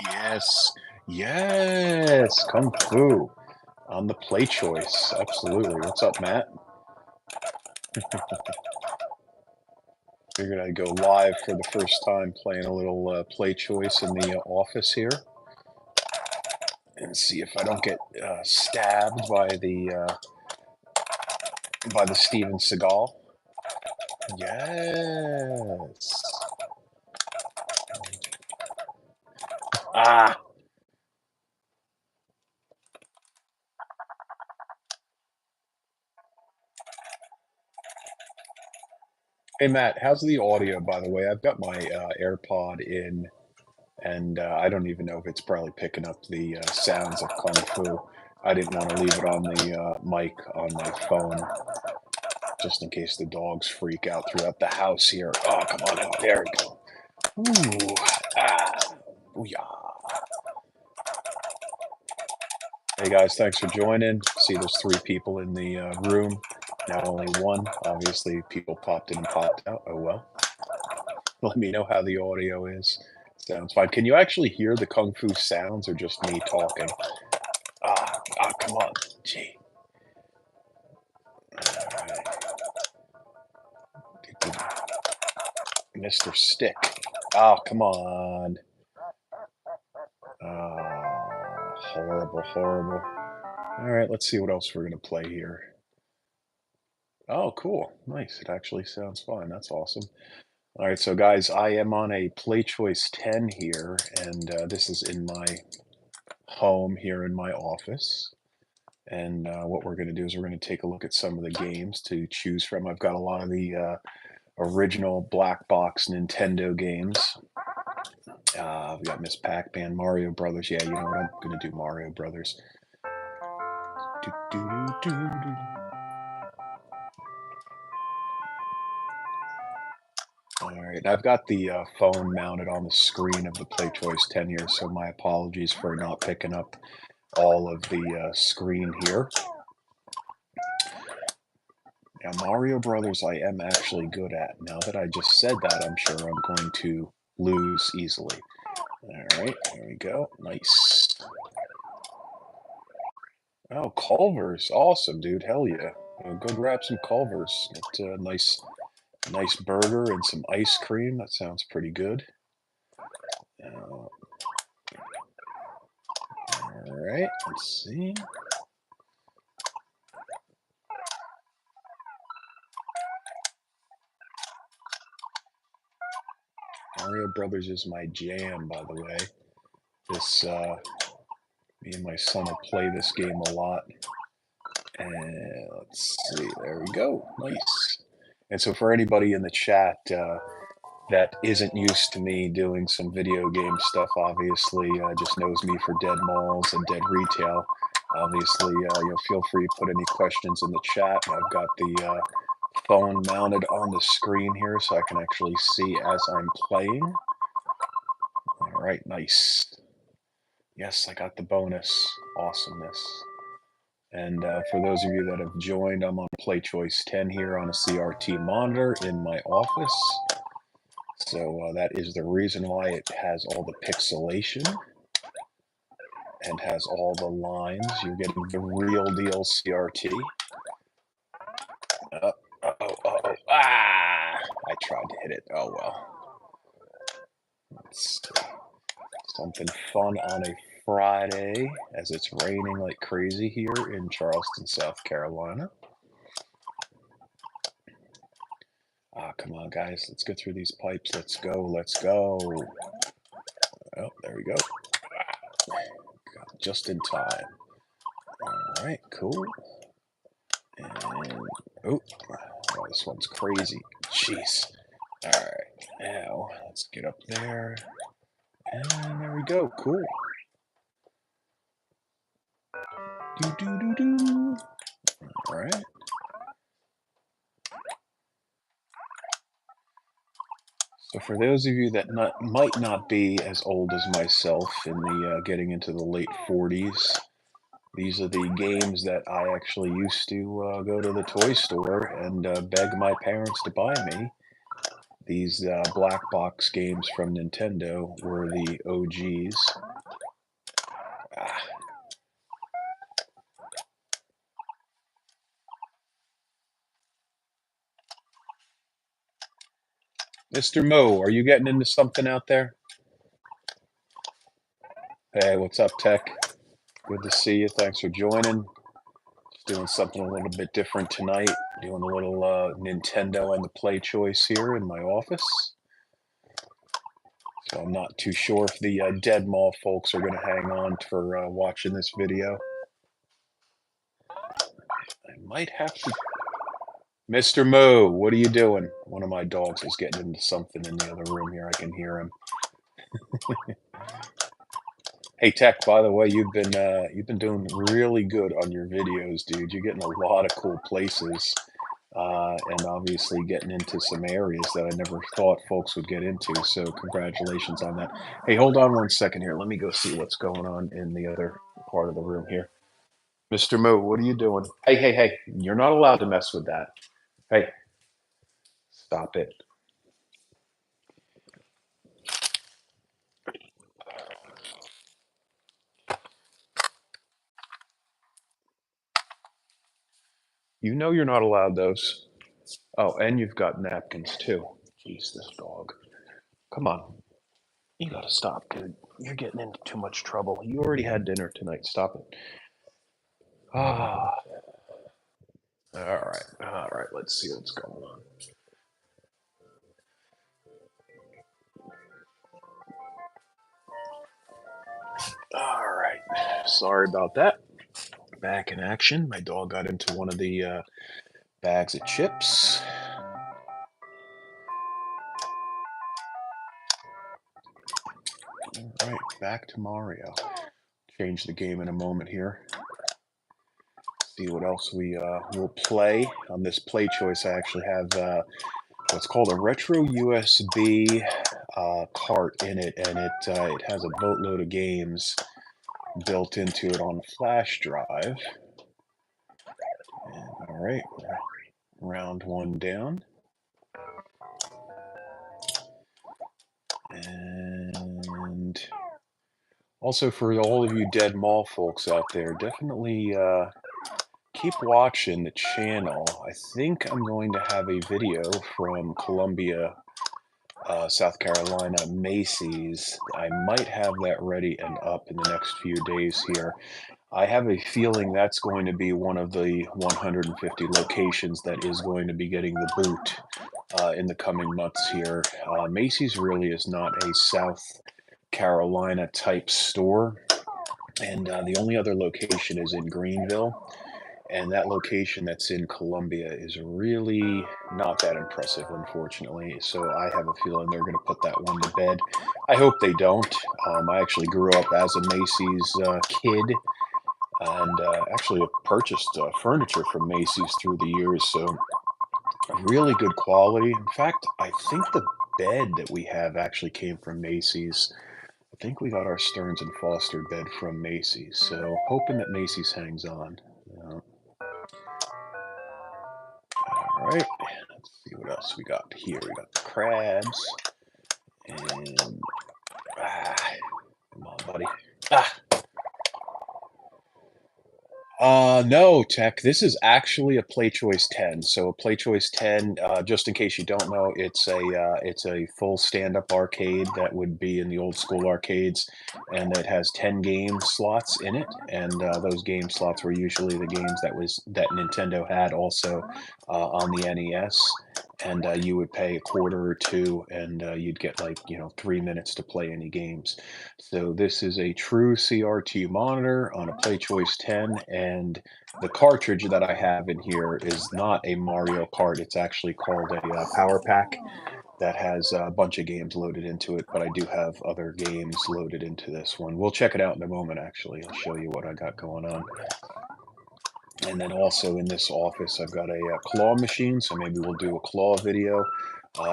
Yes. Yes. Kung Fu on the Play Choice. Absolutely. What's up, Matt? Figured I'd go live for the first time playing a little Play Choice in the office here and see if I don't get stabbed by the Steven Seagal. Yes. Ah. Hey Matt, how's the audio, by the way? I've got my AirPod in, and I don't even know if it's probably picking up the sounds of Kung Fu. I didn't want to leave it on the mic on my phone, just in case the dogs freak out throughout the house here. Oh, come on out. There we go. Ooh. Ah. Booyah. Hey guys, thanks for joining. See, there's 3 people in the room, now only 1. Obviously, people popped in and popped out. Oh well. Let me know how the audio is. Sounds fine. Can you actually hear the Kung Fu sounds or just me talking? Come on. Gee. Mr. Stick. Oh, come on. Horrible, horrible. All right, let's see what else we're going to play here. Oh, cool. Nice. It actually sounds fine. That's awesome. All right, so guys, I am on a Play Choice 10 here, and this is in my home here in my office. And what we're going to do is we're going to take a look at some of the games to choose from. I've got a lot of the original black box Nintendo games. We've got Miss Pac-Man, Mario Brothers. Yeah, you know what? I'm going to do Mario Brothers. Do, do, do, do, do. All right, I've got the phone mounted on the screen of the Play Choice 10 here, so my apologies for not picking up all of the screen here. Now, Mario Brothers I am actually good at. Now that I just said that, I'm sure I'm going to lose easily. All right, there we go. Nice. Oh, Culver's. Awesome, dude. Hell yeah. Go grab some Culver's. Get a nice burger and some ice cream. That sounds pretty good. All right, let's see. Mario Brothers is my jam, by the way. Me and my son will play this game a lot. And let's see, there we go. Nice. And so for anybody in the chat that isn't used to me doing some video game stuff, obviously, just knows me for Dead Malls and Dead Retail. Obviously, feel free to put any questions in the chat. I've got the phone mounted on the screen here so I can actually see as I'm playing. All right, nice. Yes, I got the bonus. Awesomeness. And for those of you that have joined, I'm on Play Choice 10 here on a CRT monitor in my office. So that is the reason why it has all the pixelation and has all the lines. You're getting the real deal CRT. Ah! I tried to hit it. Oh well. Let's see. Something fun on a Friday as it's raining like crazy here in Charleston, South Carolina. Come on, guys. Let's get through these pipes. Let's go. Let's go. Oh, there we go. Got just in time. All right, cool. And, oh, this one's crazy. Jeez. All right, now let's get up there. And there we go. Cool. Do, do, do, do. All right. So for those of you that might not be as old as myself in the getting into the late 40s, These are the games that I actually used to go to the toy store and beg my parents to buy me. These black box games from Nintendo were the OGs. Ah. Mr. Mo, are you getting into something out there? Hey, what's up, Tech? Good to see you. Thanks for joining. Just doing something a little bit different tonight. Doing a little Nintendo and the Play Choice here in my office. So I'm not too sure if the Dead Mall folks are going to hang on for watching this video. I might have to... Mr. Mo, what are you doing? One of my dogs is getting into something in the other room here. I can hear him. Hey Tech, by the way, you've been doing really good on your videos, dude. You're getting a lot of cool places, and obviously getting into some areas that I never thought folks would get into. So congratulations on that. Hey, hold on one second here. Let me go see what's going on in the other part of the room here. Mr. Mo, what are you doing? Hey, hey, hey! You're not allowed to mess with that. Hey, stop it. You know you're not allowed those. Oh, and you've got napkins too. Jeez, this dog. Come on. You gotta stop, dude. You're getting into too much trouble. You already had dinner tonight. Stop it. Ah. All right. All right. Let's see what's going on. All right. Sorry about that. Back in action. My dog got into one of the bags of chips. All right. Back to Mario. Change the game in a moment here. See what else we will play. On this Play Choice, I actually have what's called a retro USB cart in it, and it has a boatload of games built into it on a flash drive. And, all right, round one down. And also for all of you Dead Mall folks out there, definitely keep watching the channel. I think I'm going to have a video from Columbia, South Carolina, Macy's. I might have that ready and up in the next few days here. I have a feeling that's going to be one of the 150 locations that is going to be getting the boot in the coming months here. Macy's really is not a South Carolina type store, and the only other location is in Greenville. And that location that's in Columbia is really not that impressive, unfortunately. So I have a feeling they're going to put that one to bed. I hope they don't. I actually grew up as a Macy's kid, and actually purchased furniture from Macy's through the years. So really good quality. In fact, I think the bed that we have actually came from Macy's. I think we got our Stearns and Foster bed from Macy's. So hoping that Macy's hangs on. All right, let's see what else we got here. We got the crabs, and come on, buddy. No, Tech. This is actually a Play Choice 10. So a Play Choice 10, just in case you don't know, it's a full stand-up arcade that would be in the old school arcades, and it has 10 game slots in it. And those game slots were usually the games that Nintendo had also on the NES. And you would pay a quarter or two, and you'd get 3 minutes to play any games. So this is a true CRT monitor on a Play Choice 10, and the cartridge that I have in here is not a Mario Kart. It's actually called a Power Pack that has a bunch of games loaded into it, but I do have other games loaded into this one. We'll check it out in a moment, actually. I'll show you what I got going on. And then also in this office, I've got a claw machine, so maybe we'll do a claw video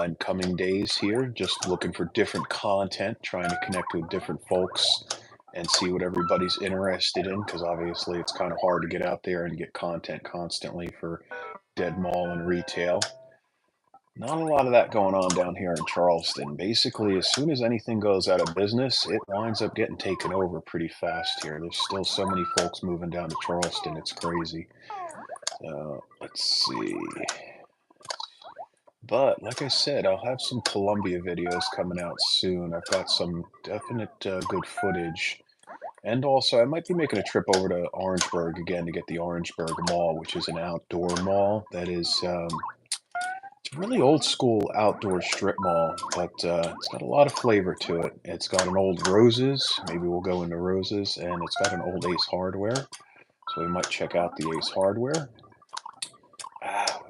in coming days here. Just looking for different content, trying to connect with different folks and see what everybody's interested in, because obviously it's kind of hard to get out there and get content constantly for Dead Mall and retail. Not a lot of that going on down here in Charleston. Basically, as soon as anything goes out of business, it winds up getting taken over pretty fast here. There's still so many folks moving down to Charleston, it's crazy. Let's see. But like I said, I'll have some Columbia videos coming out soon. I've got some definite good footage. And also, I might be making a trip over to Orangeburg again to get the Orangeburg Mall, which is an outdoor mall that is it's a really old school outdoor strip mall, but it's got a lot of flavor to it. It's got an old Roses. Maybe we'll go into Roses, and it's got an old Ace Hardware. So we might check out the Ace Hardware.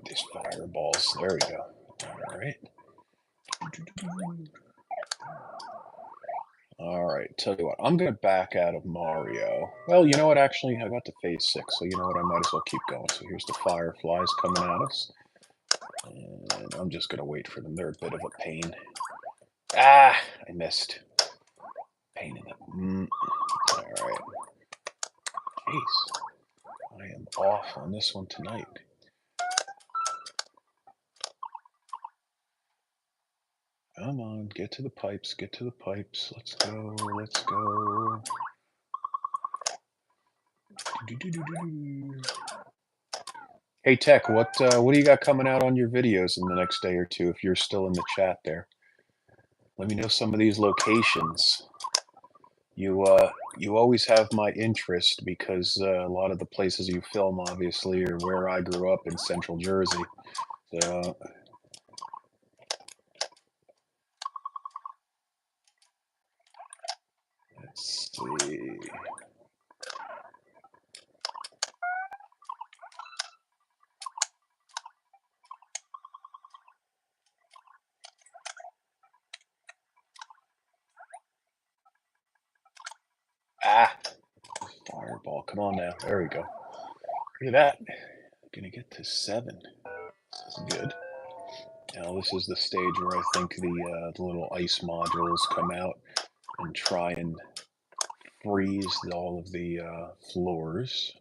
These fireballs. There we go. All right. All right, tell you what, I'm gonna back out of Mario. Well, you know what, actually, I got to phase 6, so you know what, I might as well keep going. So here's the fireflies coming at us. And I'm just gonna wait for them. They're a bit of a pain. Ah, I missed. Pain in the... All right. Jeez. I am off on this one tonight. Come on, get to the pipes, get to the pipes. Let's go, let's go. Hey Tech, what do you got coming out on your videos in the next day or two if you're still in the chat there? Let me know some of these locations. You always have my interest because a lot of the places you film obviously are where I grew up in Central Jersey. So let's see. Ah, fireball. Come on now. There we go. Look at that. Gonna get to 7. This is good. Now this is the stage where I think the little ice modules come out and try and freeze all of the floors.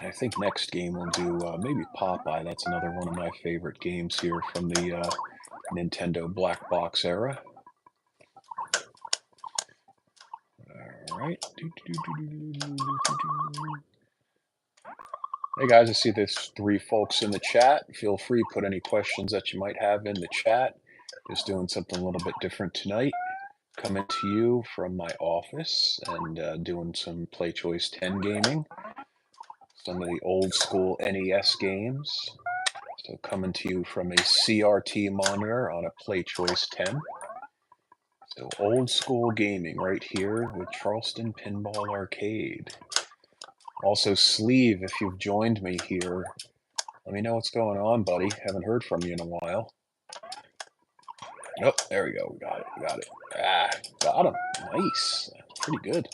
I think next game we'll do maybe Popeye. That's another one of my favorite games here from the Nintendo Black Box era. All right. Hey guys, I see there's 3 folks in the chat. Feel free to put any questions that you might have in the chat. Just doing something a little bit different tonight. Coming to you from my office and doing some Play Choice 10 gaming. Some of the old school NES games. So coming to you from a CRT monitor on a Play Choice 10. So old school gaming right here with Charleston Pinball Arcade. Also, Sleeve, if you've joined me here, let me know what's going on, buddy. Haven't heard from you in a while. Nope, there we go. We got it. We got it. Ah, got him. Nice. That's pretty good.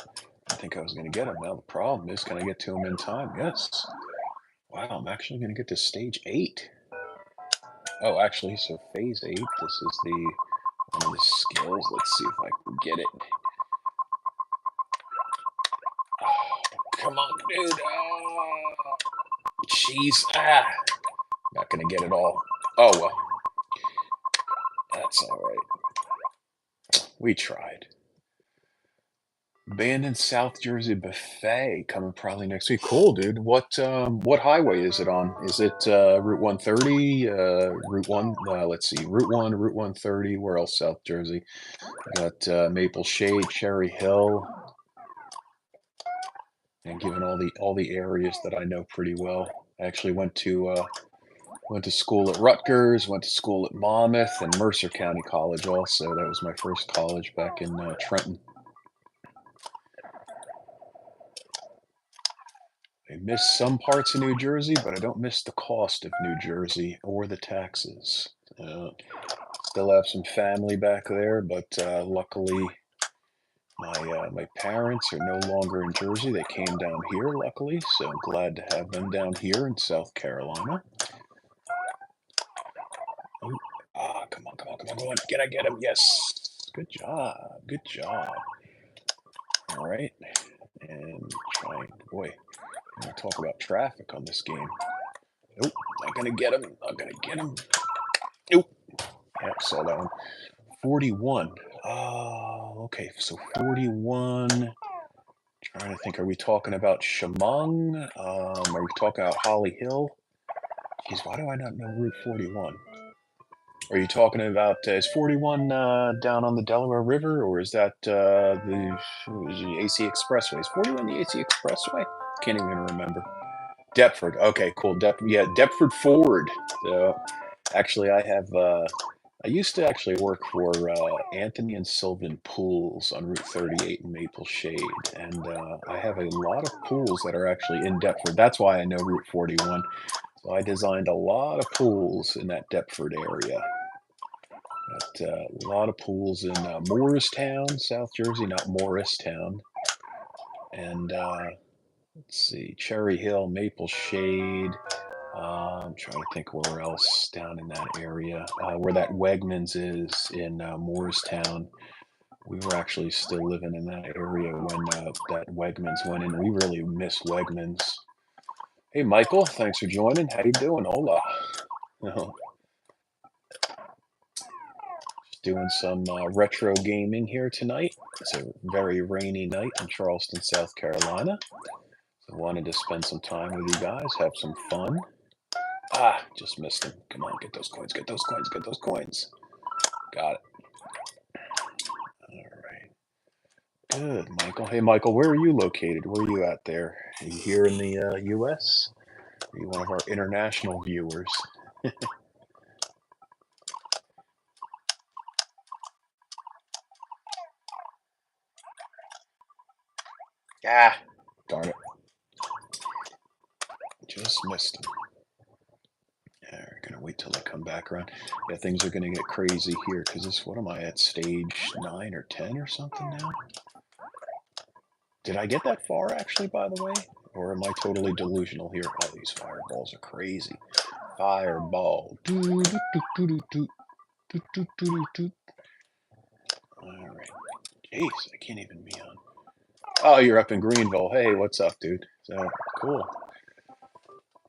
I think I was going to get him. Now the problem is, can I get to him in time? Yes. Wow, I'm actually going to get to stage 8. Oh, actually, so phase 8. This is the one of the skills. Let's see if I can get it. Oh, come on, dude. Oh, jeez. Ah. Not going to get it all. Oh, well. That's all right. We tried. Abandoned South Jersey Buffet coming probably next week. Cool, dude. What highway is it on? Is it Route 130? Route 1? Let's see. Route 1, Route 130. Where else? South Jersey. Got Maple Shade, Cherry Hill, and given all the areas that I know pretty well. I actually went to school at Rutgers, went to school at Monmouth and Mercer County College. Also, that was my first college back in Trenton. I miss some parts of New Jersey, but I don't miss the cost of New Jersey or the taxes. Still have some family back there, but luckily my parents are no longer in Jersey. They came down here, luckily, so I'm glad to have them down here in South Carolina. Ooh, come on, come on, come on, come on. Can I get him? Yes. Good job. Good job. All right. And trying, boy, I'm gonna talk about traffic on this game. Nope, not gonna get him. Not gonna get him. Nope. Yep, saw that one. 41. Okay, so 41. Trying to think, are we talking about Shamong? Are we talking about Holly Hill? Geez, why do I not know Route 41? Are you talking about, is 41 down on the Delaware River, or is that the AC Expressway? Is 41 the AC Expressway? Can't even remember. Deptford. Okay, cool. Yeah, Deptford Forward. So actually, I used to actually work for Anthony and Sylvan Pools on Route 38 in Maple Shade, and I have a lot of pools that are actually in Deptford. That's why I know Route 41. So I designed a lot of pools in that Deptford area. But, a lot of pools in Morristown, South Jersey, not Morristown, and let's see, Cherry Hill, Maple Shade. I'm trying to think where else down in that area, where that Wegmans is in Morristown. We were actually still living in that area when that Wegmans went in. We really miss Wegmans. Hey, Michael, thanks for joining. How you doing? Hola. Just doing some retro gaming here tonight. It's a very rainy night in Charleston, South Carolina. So I wanted to spend some time with you guys, have some fun. Ah, just missed him. Come on, get those coins, get those coins, get those coins. Got it. All right. Good, Michael. Hey, Michael, where are you located? Where are you at there? Are you here in the U.S.? Are you one of our international viewers? Ah, darn it. Just missed him. Yeah, we're going to wait till they come back around. Yeah, things are going to get crazy here because this, what am I at, stage 9 or 10 or something now? Did I get that far, actually, by the way? Or am I totally delusional here? Oh, these fireballs are crazy. Fireball. All right. Jeez, I can't even be on. Oh, you're up in Greenville. Hey, what's up, dude? So, cool.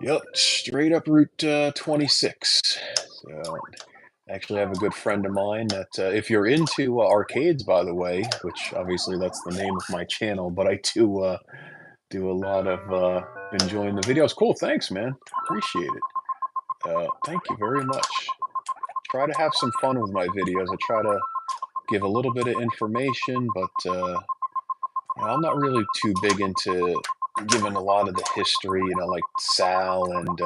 Yep, straight up Route 26. So, actually, I have a good friend of mine that, if you're into arcades, by the way, which obviously that's the name of my channel, but I do a lot of enjoying the videos. Cool, thanks, man. Appreciate it. Thank you very much. Try to have some fun with my videos. I try to give a little bit of information, but I'm not really too big into giving a lot of the history, like Sal and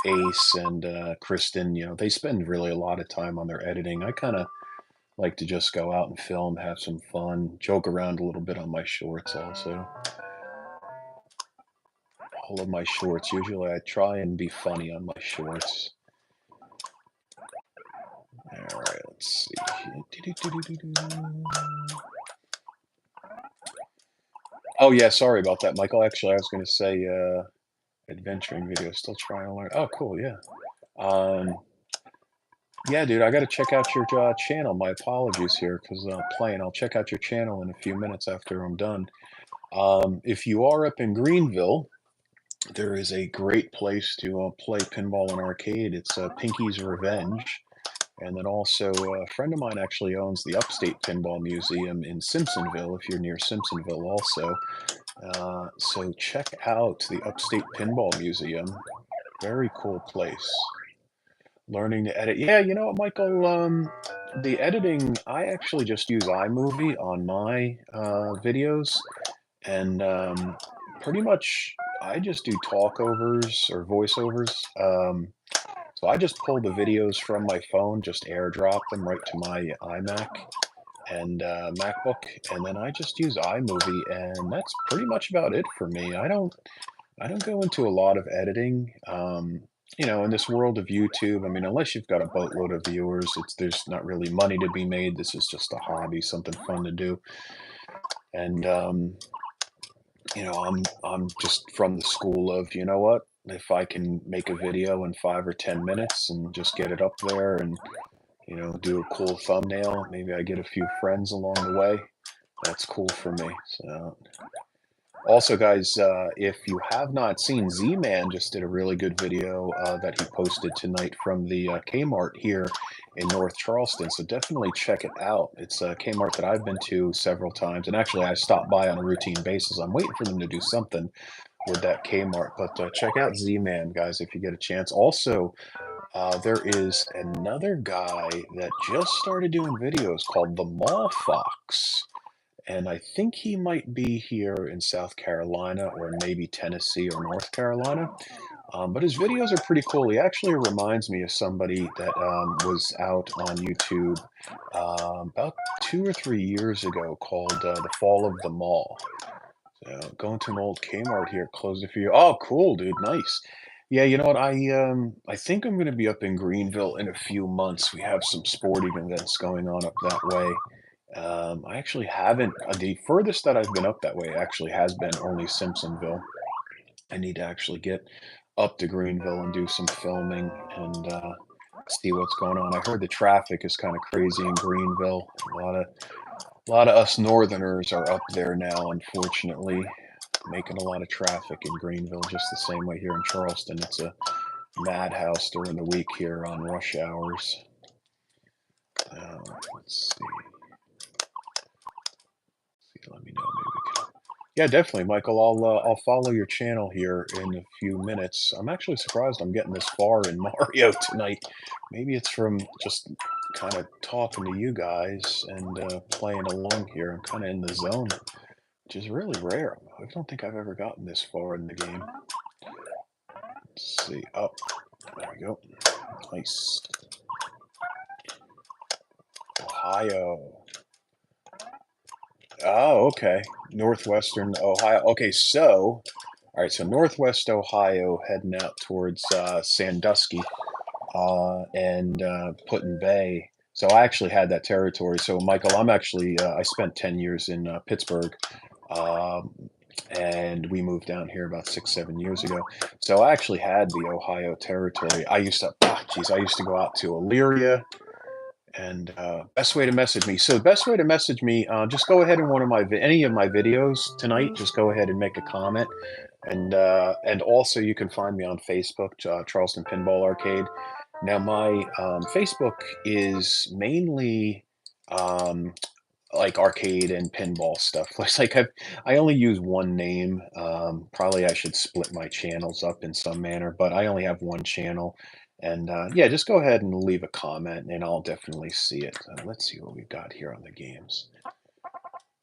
Ace and Kristen, they spend really a lot of time on their editing. I kind of like to just go out and film, have some fun, joke around a little bit on my shorts also. All of my shorts, usually I try and be funny on my shorts. All right, let's see. Oh yeah, sorry about that, Michael. Actually, I was going to say adventuring video. Still trying to learn. Oh, cool. Yeah. Yeah, dude, I got to check out your channel. My apologies here because playing. I'll check out your channel in a few minutes after I'm done. If you are up in Greenville, there is a great place to play pinball and arcade. It's Pinky's Revenge. And then also, a friend of mine actually owns the Upstate Pinball Museum in Simpsonville, if you're near Simpsonville also. So check out the Upstate Pinball Museum. Very cool place. Learning to edit. Yeah, you know what, Michael? The editing, I actually just use iMovie on my videos. And pretty much I just do talkovers or voiceovers. So I just pull the videos from my phone, just airdrop them right to my iMac and MacBook, and then I just use iMovie, and that's pretty much about it for me. I don't go into a lot of editing. In this world of YouTube, I mean, unless you've got a boatload of viewers, there's not really money to be made. This is just a hobby, something fun to do. And I'm just from the school of, you know what? If I can make a video in 5 or 10 minutes and just get it up there and, do a cool thumbnail, maybe I get a few friends along the way. That's cool for me. So, also, guys, if you have not seen, Z-Man just did a really good video that he posted tonight from the Kmart here in North Charleston. So definitely check it out. It's a Kmart that I've been to several times, and actually I stop by on a routine basis. I'm waiting for them to do something with that Kmart, but check out Z-Man, guys, if you get a chance. Also, there is another guy that just started doing videos called the Mall Fox. And I think he might be here in South Carolina or maybe Tennessee or North Carolina. But his videos are pretty cool. He actually reminds me of somebody that was out on YouTube about 2 or 3 years ago called The Fall of the Mall. So going to an old Kmart here, closed a few. Oh, cool, dude. Nice. Yeah, you know what? I think I'm going to be up in Greenville in a few months. We have some sporting events going on up that way. I actually haven't. The furthest that I've been up that way actually has been only Simpsonville. I need to actually get up to Greenville and do some filming and see what's going on. I heard the traffic is kind of crazy in Greenville. A lot of us Northerners are up there now, unfortunately, making a lot of traffic in Greenville. Just the same way here in Charleston, it's a madhouse during the week here on rush hours. Let's see. Let me know. Maybe we can. Yeah, definitely, Michael. I'll follow your channel here in a few minutes. I'm actually surprised I'm getting this far in Mario tonight. Maybe it's from just kind of talking to you guys and playing along here. I'm kind of in the zone, which is really rare. I don't think I've ever gotten this far in the game. Let's see. Oh, there we go. Nice. Ohio. Oh, okay. Northwestern Ohio. Okay, so, all right, so Northwest Ohio heading out towards Sandusky and Put-in-Bay. So I actually had that territory. So, Michael, I spent 10 years in Pittsburgh, um, and we moved down here about 6, 7 years ago. So I actually had the Ohio territory. I used to go out to Elyria, and best way to message me. So the best way to message me, just go ahead in any of my videos tonight. Just go ahead and make a comment, and also you can find me on Facebook, Charleston Pinball Arcade. Now my Facebook is mainly um, like arcade and pinball stuff. It's like I only use one name. Probably I should split my channels up in some manner, but I only have one channel. And yeah, just go ahead and leave a comment, and I'll definitely see it. Let's see what we've got here on the games.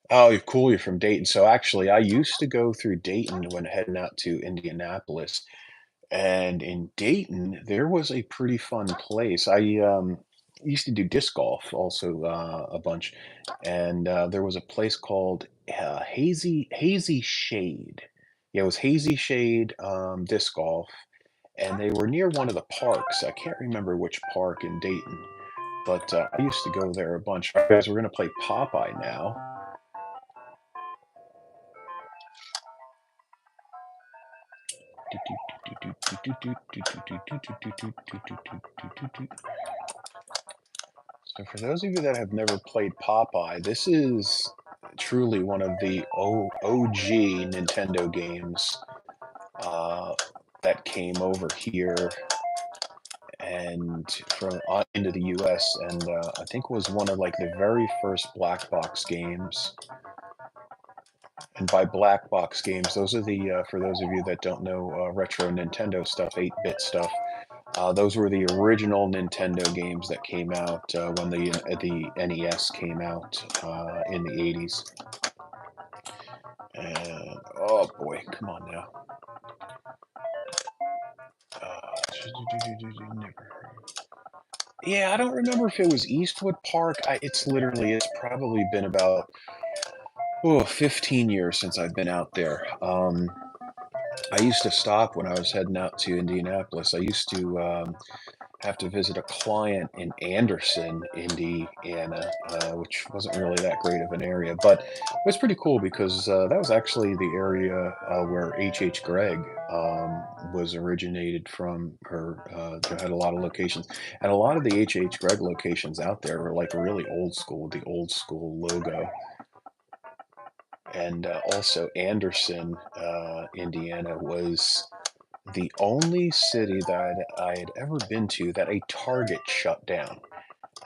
Oh, you're cool. You're from Dayton. So actually, I used to go through Dayton when heading out to Indianapolis. And in Dayton, there was a pretty fun place. I used to do disc golf also a bunch, and there was a place called Hazy Shade. Yeah, it was Hazy Shade disc golf, and they were near one of the parks. I can't remember which park in Dayton, but I used to go there a bunch. All right, guys, we're gonna play Popeye now. So for those of you that have never played Popeye, this is truly one of the OG Nintendo games uh, that came over here and from into the US, and I think was one of like the very first black box games. And by black box games, those are the for those of you that don't know retro Nintendo stuff, 8-bit stuff. Those were the original Nintendo games that came out when the NES came out in the 80s. And oh boy, come on now. Yeah, I don't remember if it was Eastwood Park. It's probably been about 15 years since I've been out there. I used to stop when I was heading out to Indianapolis. I used to have to visit a client in Anderson, Indiana, which wasn't really that great of an area, but it was pretty cool because that was actually the area where H.H. Gregg was originated from. Had a lot of locations, and a lot of the H.H. Gregg locations out there were like really old school, the old school logo. And also Anderson, Indiana was the only city that I had ever been to that a Target shut down.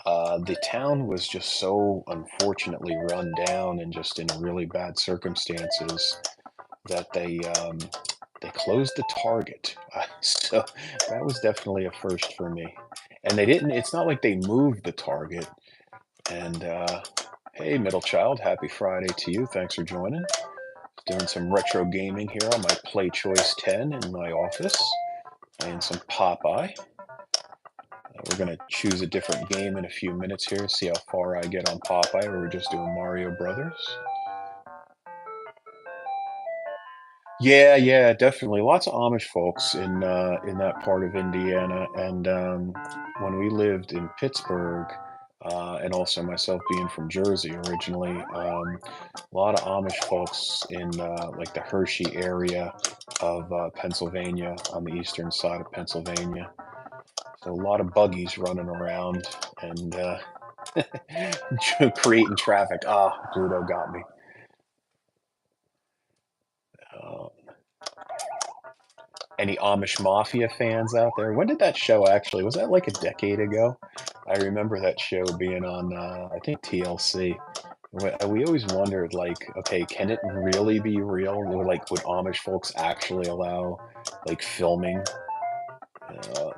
The town was just so unfortunately run down and just in really bad circumstances that they closed the Target. So that was definitely a first for me. And they didn't. It's not like they moved the Target. And hey, middle child, happy Friday to you. Thanks for joining. Doing some retro gaming here on my Play Choice 10 in my office. Playing some Popeye. We're going to choose a different game in a few minutes here, see how far I get on Popeye, or we're just doing Mario Brothers. Yeah, yeah, definitely. Lots of Amish folks in that part of Indiana, and when we lived in Pittsburgh, and also myself being from Jersey originally, a lot of Amish folks in like the Hershey area of Pennsylvania on the eastern side of Pennsylvania. So a lot of buggies running around and creating traffic. Ah, Pluto got me. Uh, any Amish Mafia fans out there? When did that show actually? Was that like a decade ago? I remember that show being on, I think TLC. We always wondered, like, okay, can it really be real? Or like, would Amish folks actually allow like filming? Uh,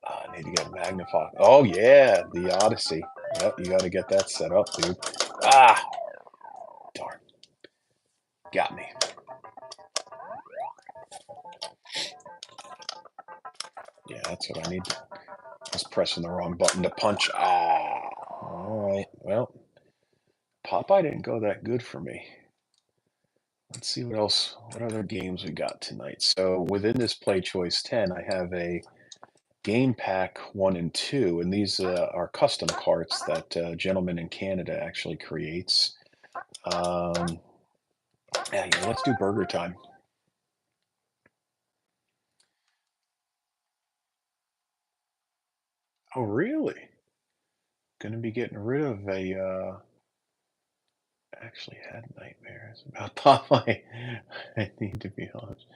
I need to get magnified. Oh yeah, the Odyssey. Yep, you got to get that set up, dude. Ah, darn, got me. Yeah, that's what I need. I was pressing the wrong button to punch. Ah, all right. Well, Popeye didn't go that good for me. Let's see what else, what other games we got tonight. So within this Play Choice 10, I have a Game Pack 1 and 2, and these are custom carts that a gentleman in Canada actually creates. Um, yeah, let's do Burger Time. Oh, really? Gonna be getting rid of a, actually had nightmares about Popeye. I need to be honest.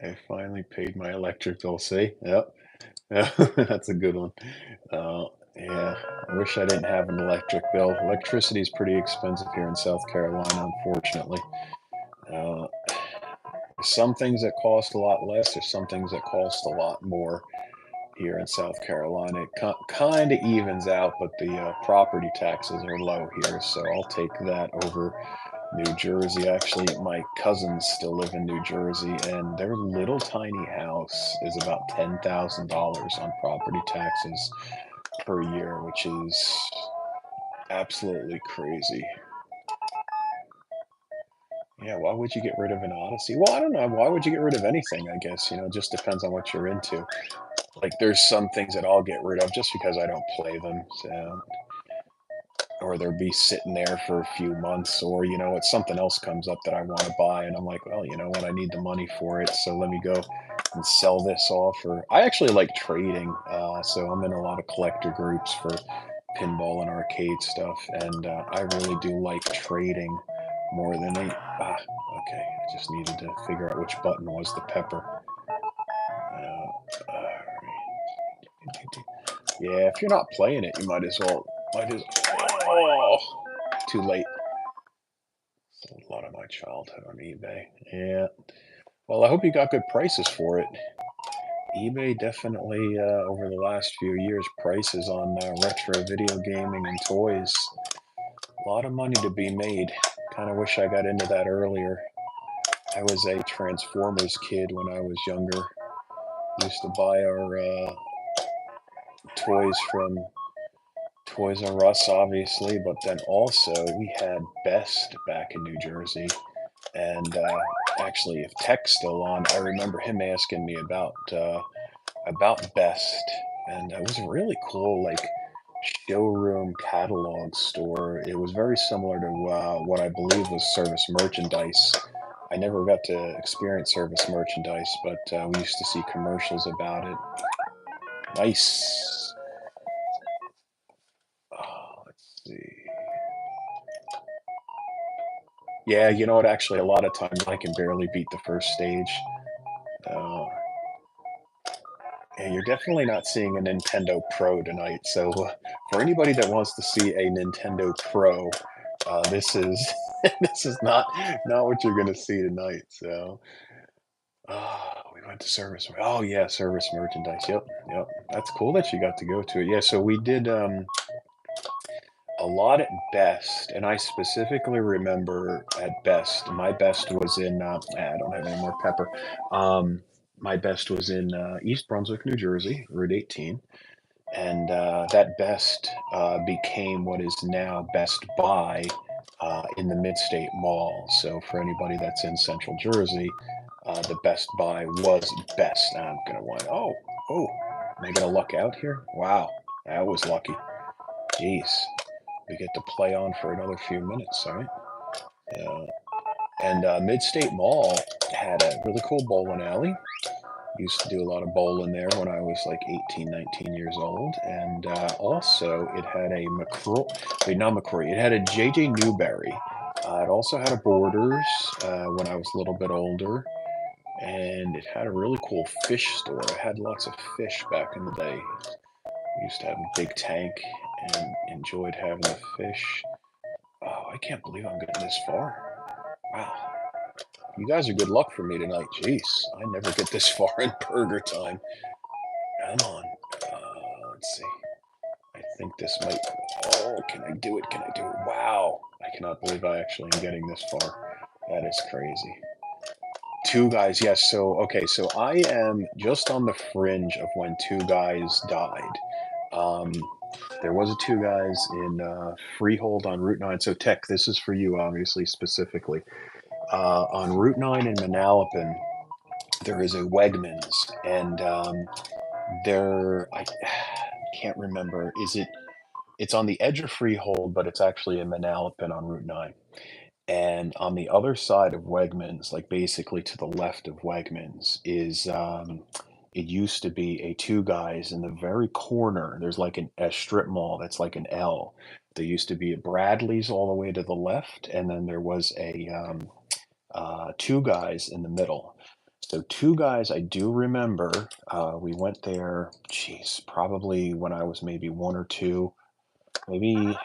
I finally paid my electric bill. See? Yep. That's a good one. Uh, yeah, I wish I didn't have an electric bill. Electricity is pretty expensive here in South Carolina, unfortunately. Uh, there's some things that cost a lot less. There's some things that cost a lot more here in South Carolina. It kind of evens out, but the property taxes are low here, so I'll take that over New Jersey. Actually, my cousins still live in New Jersey, and their little tiny house is about $10,000 on property taxes per year, which is absolutely crazy. Yeah, why would you get rid of an Odyssey? Well, I don't know. Why would you get rid of anything? I guess, it just depends on what you're into. Like, there's some things that I'll get rid of just because I don't play them. So, or they'll be sitting there for a few months, or it's something else comes up that I want to buy, and I'm like, well, you know what, I need the money for it, so let me go and sell this off. Or I actually like trading, so I'm in a lot of collector groups for pinball and arcade stuff, and I really do like trading more than any. Okay, I just needed to figure out which button was the pepper. All right. Yeah, if you're not playing it, you might as well. Might as. Oh, too late. Sold a lot of my childhood on eBay. Yeah. Well, I hope you got good prices for it. eBay definitely, over the last few years, prices on retro video gaming and toys. A lot of money to be made. Kind of wish I got into that earlier. I was a Transformers kid when I was younger. Used to buy our toys from Toys R Us, obviously, but then also we had Best back in New Jersey. And actually, if Tech's still on, I remember him asking me about Best, and it was a really cool like showroom catalog store. It was very similar to what I believe was Service Merchandise. I never got to experience Service Merchandise, but we used to see commercials about it. Nice. Let's see. Yeah, you know what? Actually, a lot of times I can barely beat the first stage. Uh, and you're definitely not seeing a Nintendo Pro tonight. So, for anybody that wants to see a Nintendo Pro, this is this is not what you're gonna see tonight. So, we went to service. Oh yeah, service merchandise. Yep, yep. That's cool that you got to go to it. Yeah, so we did a lot at Best, and I specifically remember at Best. My best was in. I don't have any more pepper. Um, my best was in East Brunswick, New Jersey, Route 18, and that Best became what is now Best Buy in the Midstate Mall. So for anybody that's in Central Jersey, the Best Buy was Best. I'm gonna want. Oh, am I gonna luck out here? Wow, that was lucky. Jeez, we get to play on for another few minutes. All right. Yeah. And Midstate Mall had a really cool bowling alley. Used to do a lot of bowling there when I was like 18, 19 years old. And also, it had a McCrory, wait, not McCrory, it had a JJ Newberry. It also had a Borders when I was a little bit older. And it had a really cool fish store. It had lots of fish back in the day. We used to have a big tank and enjoyed having the fish. Oh, I can't believe I'm getting this far. Wow. You guys are good luck for me tonight. Jeez, I never get this far in burger time. Come on. Let's see. I think this might. Oh, can I do it? Can I do it? Wow. I cannot believe I actually am getting this far. That is crazy. Two guys, yes. So, okay, so I am just on the fringe of when two guys died. Um, there was a two guys in Freehold on Route 9. So, Tech, this is for you, obviously, specifically. On Route 9 in Manalapan, there is a Wegmans, and I can't remember. It's on the edge of Freehold, but it's actually in Manalapan on Route 9. And on the other side of Wegmans, like basically to the left of Wegmans, is it used to be a two guys in the very corner. There's like a strip mall that's like an L. There used to be a Bradley's all the way to the left, and then there was a two guys in the middle. So two guys, I do remember. We went there, geez, probably when I was maybe one or two. Maybe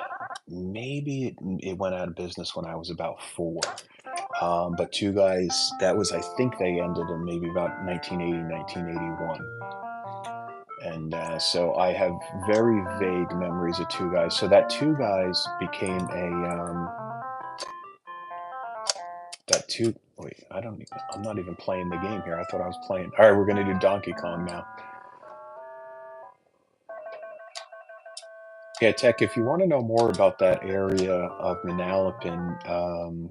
it went out of business when I was about four. But two guys, that was, I think they ended in maybe about 1980, 1981. And so I have very vague memories of two guys. So that two guys became that two, wait, I'm not even playing the game here. I thought I was playing. All right, we're going to do Donkey Kong now. Yeah, Tech, if you want to know more about that area of Manalapan,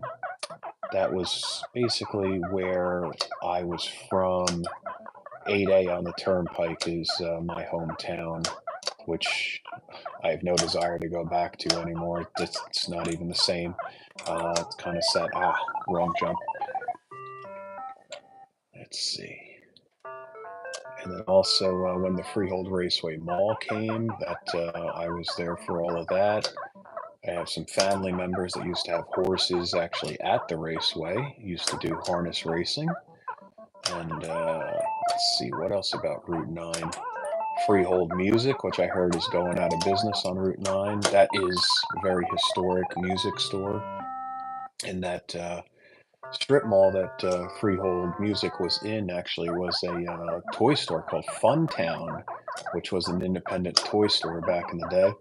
that was basically where I was from. 8A on the Turnpike is my hometown, which I have no desire to go back to anymore. It's not even the same. It's kind of sad. Wrong jump. Let's see. And then also when the Freehold Raceway Mall came, that I was there for all of that. I have some family members that used to have horses actually at the raceway, used to do harness racing. And let's see, what else about Route 9? Freehold Music, which I heard is going out of business on Route 9. That is a very historic music store. And that strip mall that Freehold Music was in actually was a toy store called Funtown, which was an independent toy store back in the day.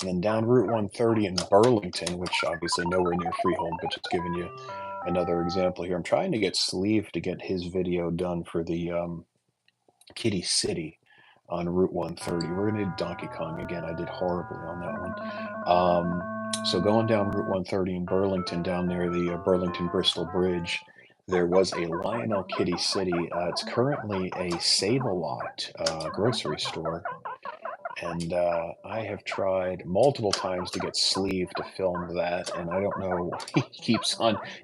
And then down Route 130 in Burlington, which obviously nowhere near Freehold, but just giving you another example here. I'm trying to get Sleeve to get his video done for the Kitty City on Route 130. We're going to do Donkey Kong again. I did horribly on that one. So going down Route 130 in Burlington, down near the Burlington-Bristol Bridge, there was a Lionel Kitty City. It's currently a Save-A-Lot grocery store. And I have tried multiple times to get Sleeve to film that, and I don't know. He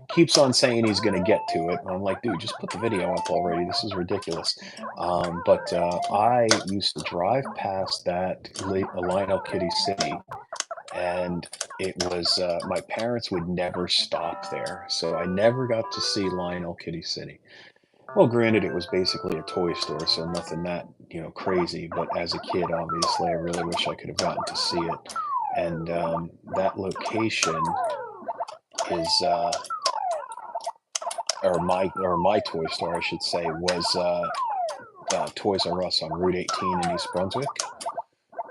keeps on saying he's going to get to it. And I'm like, dude, just put the video up already. This is ridiculous. But I used to drive past that Lionel Kitty City and it was my parents would never stop there, so I never got to see Lionel Kitty City. Well, granted, it was basically a toy store, so nothing that, crazy. But as a kid, obviously, I really wish I could have gotten to see it. And that location is, or my toy store, I should say, was Toys R Us on Route 18 in East Brunswick.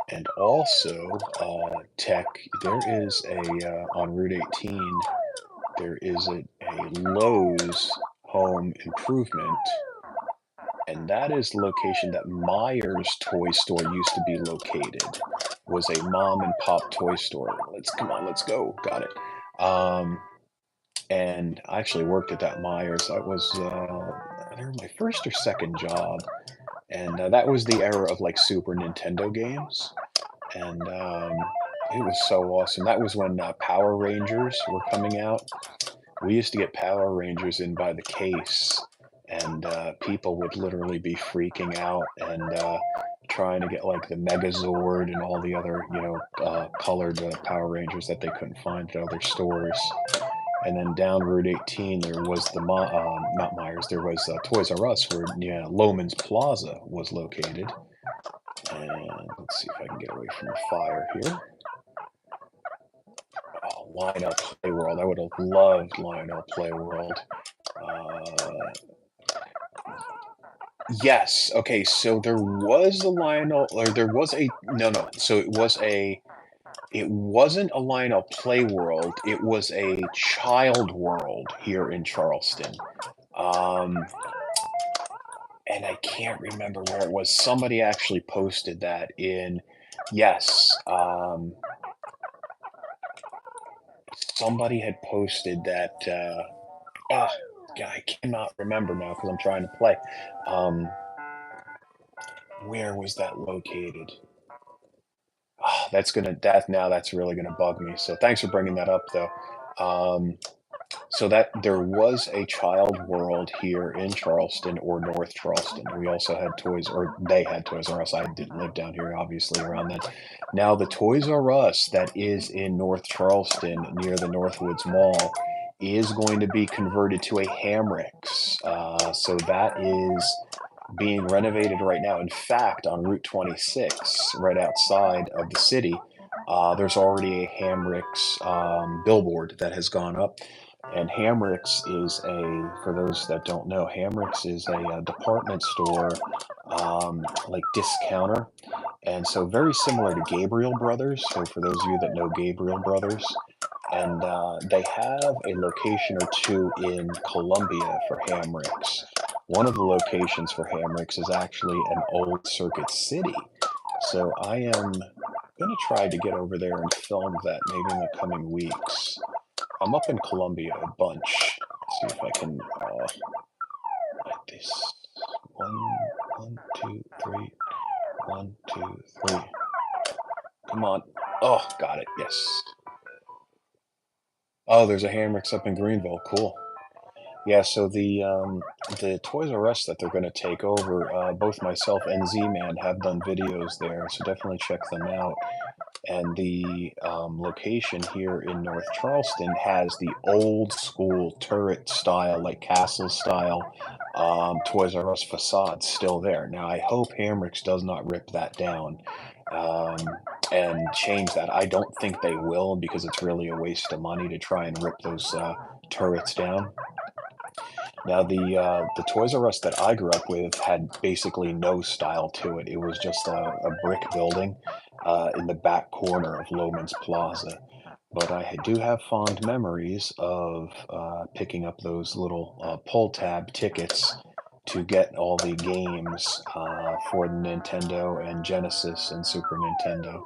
And also, Tech, there is on Route 18, there is a Lowe's Home Improvement, and that is the location that Myers Toy Store used to be located. Was a mom and pop toy store. Come on, let's go. Got it. Um, and I actually worked at that Myers. That was either my first or second job, and that was the era of like Super Nintendo games, and it was so awesome. That was when Power Rangers were coming out. We used to get Power Rangers in by the case, and people would literally be freaking out and trying to get like the Megazord and all the other, colored Power Rangers that they couldn't find at other stores. And then down Route 18, there was not Myers, there was Toys R Us, where Loman's Plaza was located. And let's see if I can get away from the fire here. Oh, Lionel Playworld. I would have loved Lionel Playworld. Uh, yes. Okay. So there was a Lionel, or there was a no. So it wasn't a Lionel Playworld. It was a Child World here in Charleston. Um, and I can't remember where it was. Somebody actually posted that in. Yes. Somebody had posted that. Ah, yeah, I cannot remember now because I'm trying to play. Um, where was that located? Ah, that's really gonna bug me. So thanks for bringing that up, though. Um, so that there was a Child World here in Charleston or North Charleston. We also had they had Toys R Us. I didn't live down here, obviously, around then. Now the Toys R Us that is in North Charleston near the Northwoods Mall is going to be converted to a Hamricks. So that is being renovated right now. In fact, on Route 26, right outside of the city, there's already a Hamricks billboard that has gone up. And Hamricks is for those that don't know, Hamricks is a department store, like discounter. And so very similar to Gabriel Brothers. So for those of you that know Gabriel Brothers, and they have a location or two in Columbia for Hamricks. One of the locations for Hamricks is actually an old Circuit City. So I am going to try to get over there and film that maybe in the coming weeks. I'm up in Columbia a bunch. Let's see if I can like this. One, two, three. 1, 2, 3. Come on. Oh, got it. Yes. Oh, there's a Hamricks up in Greenville. Cool. Yeah, so the Toys R Us that they're going to take over, both myself and Z-Man have done videos there, so definitely check them out. And the location here in North Charleston has the old school turret style, like castle style, Toys R Us facade still there. Now, I hope Hamricks does not rip that down um, and change that. I don't think they will because it's really a waste of money to try and rip those turrets down. Now, the Toys R Us that I grew up with had basically no style to it. It was just a brick building in the back corner of Loman's Plaza. But do have fond memories of picking up those little pull tab tickets to get all the games for the Nintendo and Genesis and Super Nintendo.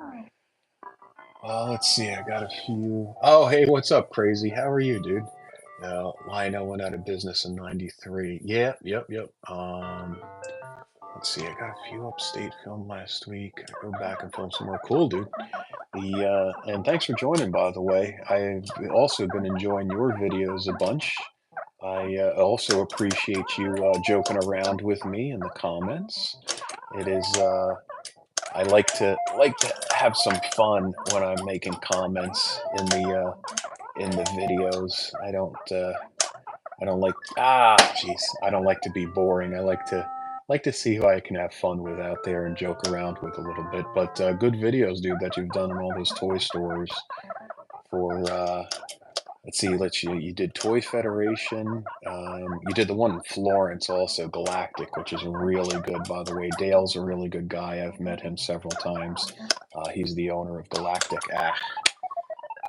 Let's see. I got a few. Oh, hey, what's up, Crazy? How are you, dude? Lionel went out of business in '93. Yeah, yep. Let's see. I got a few upstate filmed last week. I go back and film some more. Cool, dude. And thanks for joining, by the way. I've also been enjoying your videos a bunch. I also appreciate you joking around with me in the comments. It is I like to have some fun when I'm making comments in the videos. I don't like jeez. I don't like to be boring. I like to see who I can have fun with out there and joke around with a little bit. But good videos, dude, that you've done in all those toy stores for let's see, you did Toy Federation. You did the one in Florence also, Galactic, which is really good, by the way. Dale's a really good guy. I've met him several times. He's the owner of Galactic.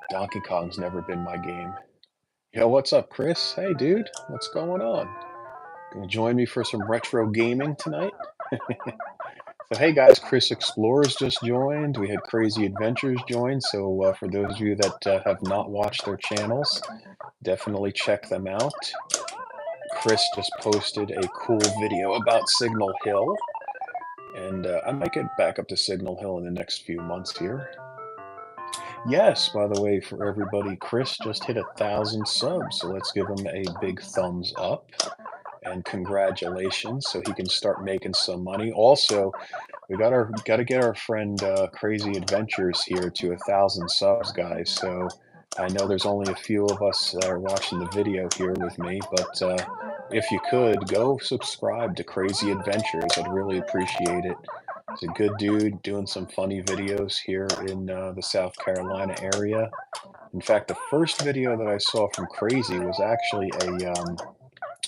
Donkey Kong's never been my game. Yo, what's up, Chris? Hey, dude, what's going on? Gonna join me for some retro gaming tonight? So, hey guys, Chris Explorers just joined. We had Crazy Adventures join. So, for those of you that have not watched their channels, definitely check them out. Chris just posted a cool video about Signal Hill, and I might get back up to Signal Hill in the next few months here. Yes, by the way, for everybody, Chris just hit 1,000 subs, so let's give him a big thumbs up and congratulations, so he can start making some money. Also, we got to get our friend Crazy Adventures here to 1,000 subs, guys. So I know there's only a few of us that are watching the video here with me, but if you could go subscribe to Crazy Adventures, I'd really appreciate it. He's a good dude doing some funny videos here in the South Carolina area. In fact, the first video that I saw from Crazy was actually a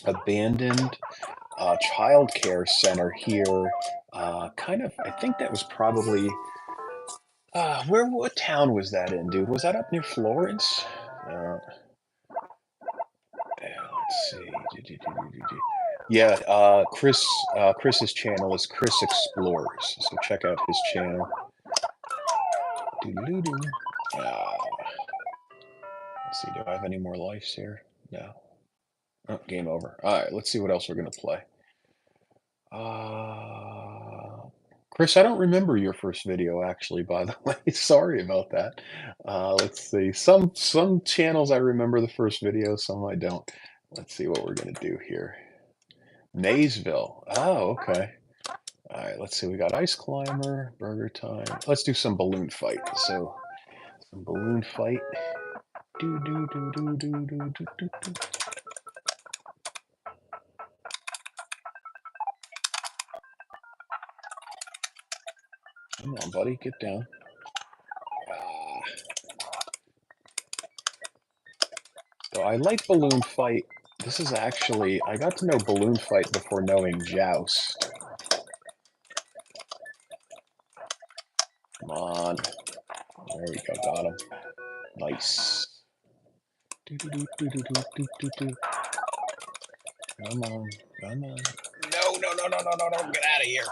abandoned child care center here. I think that was probably, what town was that in, dude? Was that up near Florence? Let's see. Yeah, Chris's channel is Chris Explores, so check out his channel. Doo-doo-doo. Let's see, do I have any more lives here? No. Oh, game over. All right, let's see what else we're gonna play. Chris, I don't remember your first video actually, by the way. Sorry about that. Let's see. Some channels I remember the first video, some I don't. Let's see what we're gonna do here. Maysville. Oh, okay. All right, let's see. We got Ice Climber, Burger Time. Let's do some balloon fight. So, some balloon fight. Do do do do do do do do do. Come on, buddy, get down. So I like Balloon Fight. This is actually, I got to know Balloon Fight before knowing Joust. Come on. There we go, got him. Nice. Come on, come on. No, get out of here.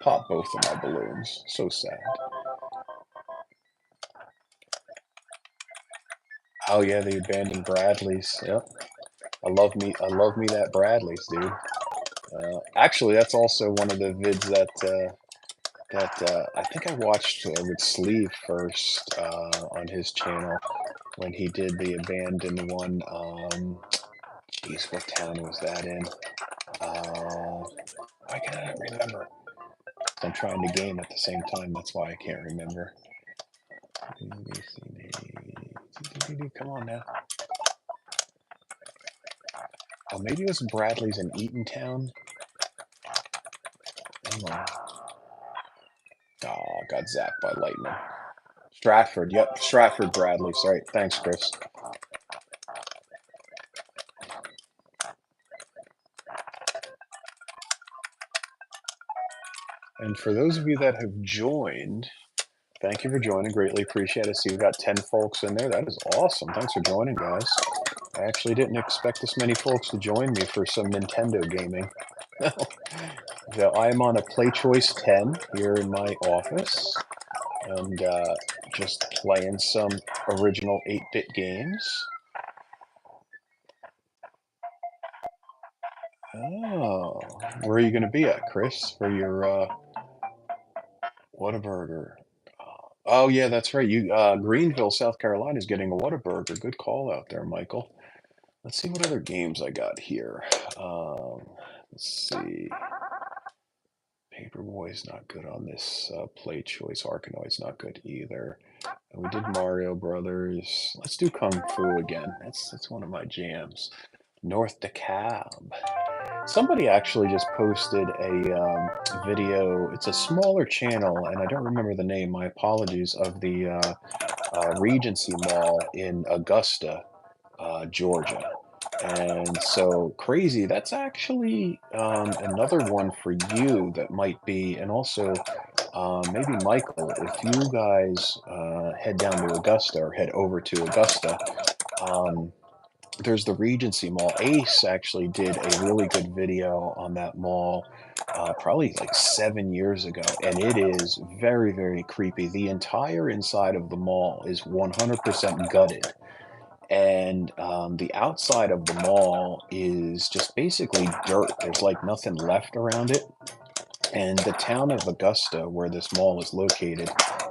Pop both of my balloons. So sad. Oh yeah, the abandoned Bradleys. Yep. I love me that Bradleys, dude. Actually, that's also one of the vids that I think I watched with Sleeve first on his channel when he did the abandoned one. Geez, what town was that in? Why can I not remember? I'm trying to game at the same time. That's why I can't remember. Come on now. Oh, maybe it was Bradley's in Eatontown. Come on. Oh, got zapped by lightning. Stratford. Yep, Stratford Bradley's. Right. Thanks, Chris. And for those of you that have joined, thank you for joining. Greatly appreciate it. See, we've got 10 folks in there. That is awesome. Thanks for joining, guys. I actually didn't expect this many folks to join me for some Nintendo gaming. So I'm on a Play Choice 10 here in my office and just playing some original 8-bit games. Oh, where are you going to be at, Chris, for your Whataburger? Oh yeah, that's right. You Greenville, South Carolina is getting a Whataburger. Good call out there, Michael. Let's see what other games I got here. Let's see. Paperboy's not good on this play choice. Arkanoid's not good either. And we did Mario Brothers. Let's do Kung Fu again. That's one of my jams. North DeKalb. Somebody actually just posted a video. It's a smaller channel, and I don't remember the name. My apologies. Of the Regency Mall in Augusta, Georgia. And so crazy. That's actually another one for you that might be, and also maybe Michael, if you guys head down to Augusta or head over to Augusta, um, there's the Regency Mall. Ace actually did a really good video on that mall probably like 7 years ago, and it is very, very creepy. The entire inside of the mall is 100% gutted, and the outside of the mall is just basically dirt. There's like nothing left around it. And the town of Augusta, where this mall is located,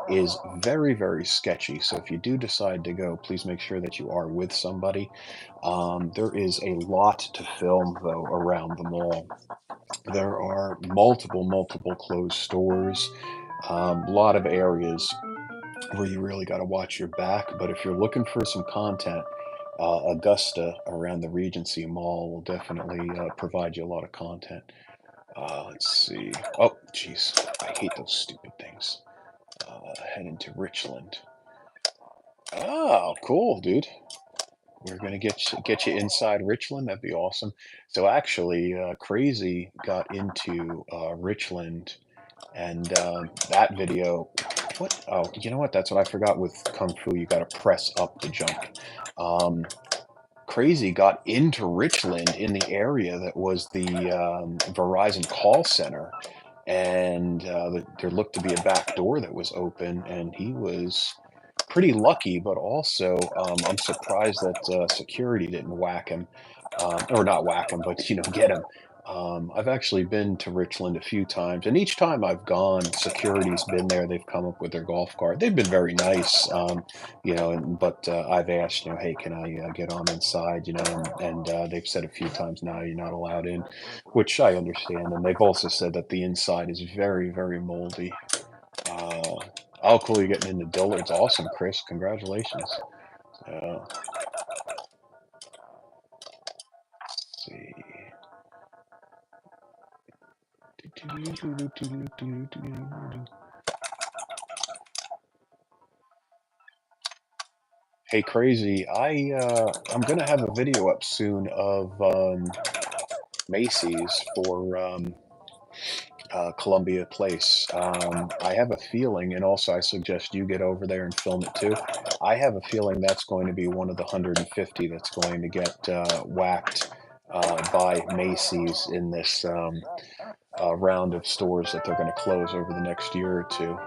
is very, very sketchy. So if you do decide to go, please make sure that you are with somebody. There is a lot to film, though, around the mall. There are multiple closed stores, a lot of areas where you really got to watch your back. But if you're looking for some content, Augusta around the Regency Mall will definitely provide you a lot of content. Let's see. Oh, jeez. I hate those stupid things. Head into Richland. Oh, cool, dude. We're gonna get you inside Richland. That'd be awesome. So actually, Crazy got into Richland, and that video. What? Oh, you know what? That's what I forgot with Kung Fu. You got to press up to jump. Um, Crazy got into Richland in the area that was the Verizon call center, and there looked to be a back door that was open, and he was pretty lucky, but also I'm surprised that security didn't whack him, or not whack him, but get him. I've actually been to Richland a few times, and each time I've gone, security's been there. They've come up with their golf cart. They've been very nice, but I've asked, hey, can I get on inside, and they've said a few times, no, you're not allowed in, which I understand. And they've also said that the inside is very, very moldy. Uh, oh, cool, you're getting into Dillard's. Awesome, Chris. Congratulations. Let's see. Hey, Crazy. I'm gonna have a video up soon of Macy's for Columbia Place. I have a feeling, and also I suggest you get over there and film it too. I have a feeling that's going to be one of the 150 that's going to get whacked by Macy's in this round of stores that they're going to close over the next year or two.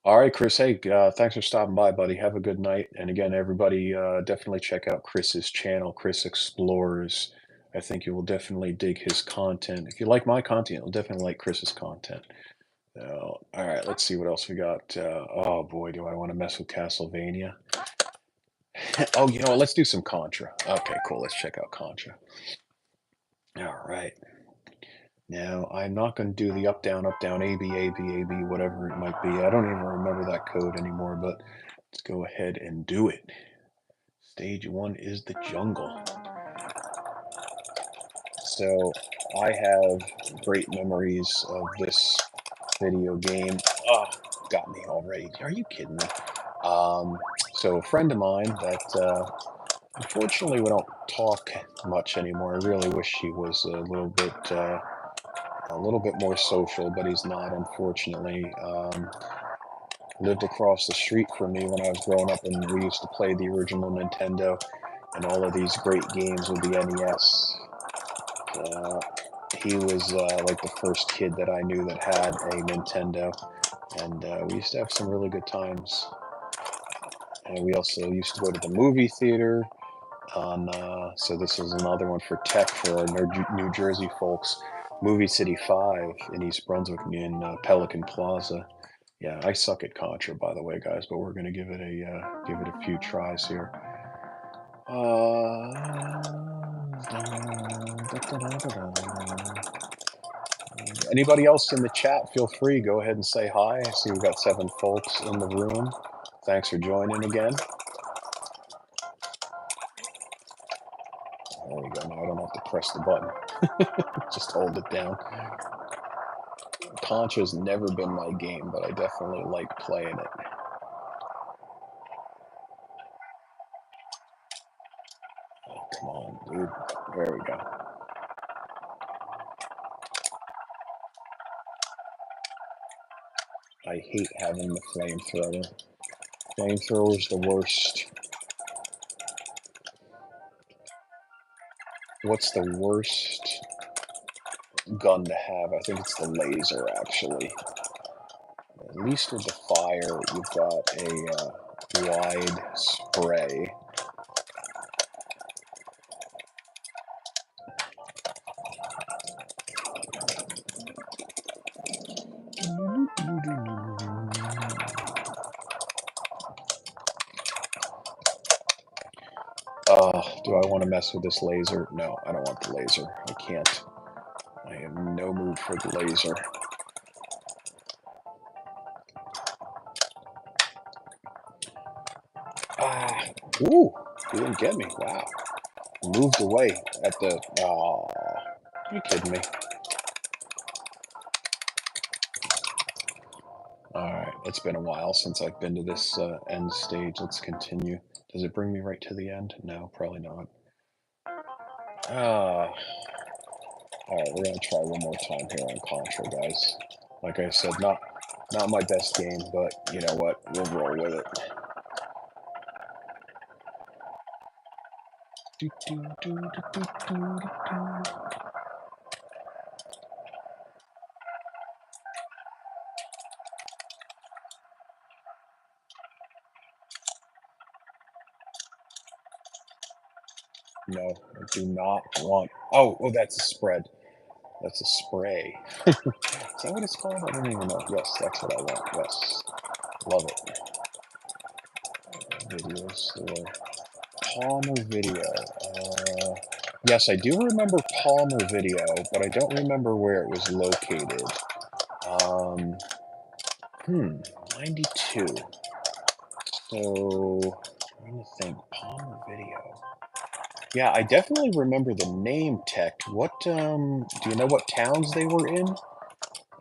All right, Chris. Hey, thanks for stopping by, buddy. Have a good night. And again, everybody, definitely check out Chris's channel, Chris Explores. I think you will definitely dig his content. If you like my content, you'll definitely like Chris's content. So, all right, let's see what else we got. Oh boy, do I want to mess with Castlevania? Oh, you know what? Let's do some Contra. Okay, cool. Let's check out Contra. All right. Now, I'm not going to do the up, down, A, B, A, B, A, B, whatever it might be. I don't even remember that code anymore, but let's go ahead and do it. Stage 1 is the jungle. So, I have great memories of this video game. Oh, got me already. Are you kidding me? So, a friend of mine that unfortunately we don't talk much anymore. I really wish he was a little bit more social, but he's not, unfortunately. Lived across the street from me when I was growing up, and we used to play the original Nintendo and all of these great games with the NES. He was like the first kid that I knew that had a Nintendo, and we used to have some really good times. And we also used to go to the movie theater on, so this is another one for tech for our New Jersey folks. Movie City 5 in East Brunswick in Pelican Plaza. Yeah, I suck at Contra, by the way, guys, but we're gonna give it a few tries here. Anybody else in the chat, feel free, go ahead and say hi. I see we've got 7 folks in the room. Thanks for joining again. There we go. Now I don't have to press the button. Just hold it down. Contra's never been my game, but I definitely like playing it. Oh, come on, dude. There we go. I hate having the flamethrower. Flamethrower's the worst. What's the worst gun to have? I think it's the laser, actually. At least with the fire, you've got a wide spray. Do I want to mess with this laser? No, I don't want the laser. I can't. I have no mood for the laser. Ooh, he didn't get me. Wow. Moved away at the... Aw, are you kidding me? Alright, it's been a while since I've been to this end stage. Let's continue. Does it bring me right to the end? No, probably not. Alright, we're going to try one more time here on Contra, guys. Like I said, not my best game, but you know what? We'll roll with it. No, I do not want... Oh, that's a spread. That's a spray. Is that what it's called? I don't even know. Yes, that's what I want. Yes. Love it. Video store. Palmer Video. Yes, I do remember Palmer Video, but I don't remember where it was located. 92. So, I'm trying to think. Palmer Video. Yeah, I definitely remember the name Tech. What, do you know what towns they were in?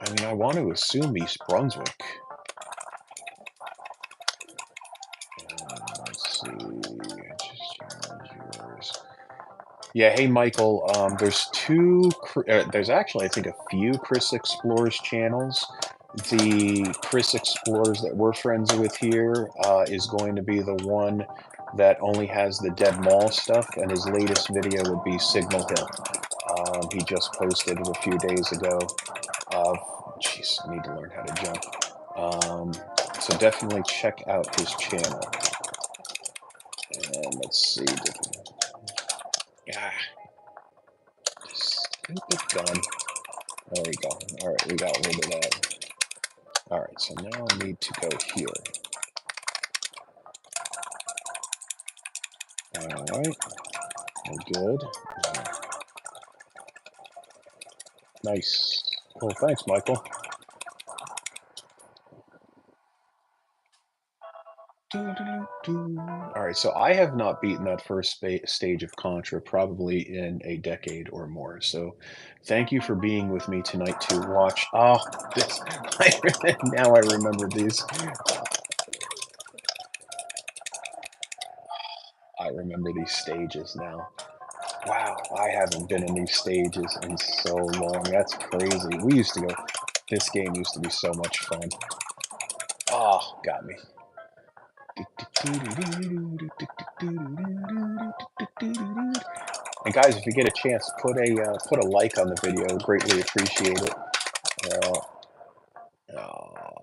I mean, I want to assume East Brunswick. Let's see. Yeah, hey Michael. There's actually, I think, a few Chris Explores channels. The Chris Explores that we're friends with here is going to be the one that only has the Dead Mall stuff, and his latest video would be Signal Hill. He just posted it a few days ago. Jeez, I need to learn how to jump. So definitely check out his channel. And let's see. Stupid gun. There we go. Alright, we got rid of that. Alright, so now I need to go here. Alright. We're good. Nice. Cool, thanks, Michael. Alright, so I have not beaten that first stage of Contra probably in a decade or more. So thank you for being with me tonight to watch. Oh, now I remember these. I remember these stages now. Wow, I haven't been in these stages in so long. That's crazy. We used to go... This game used to be so much fun. Oh, got me. And guys, if you get a chance, put a like on the video. Greatly appreciate it.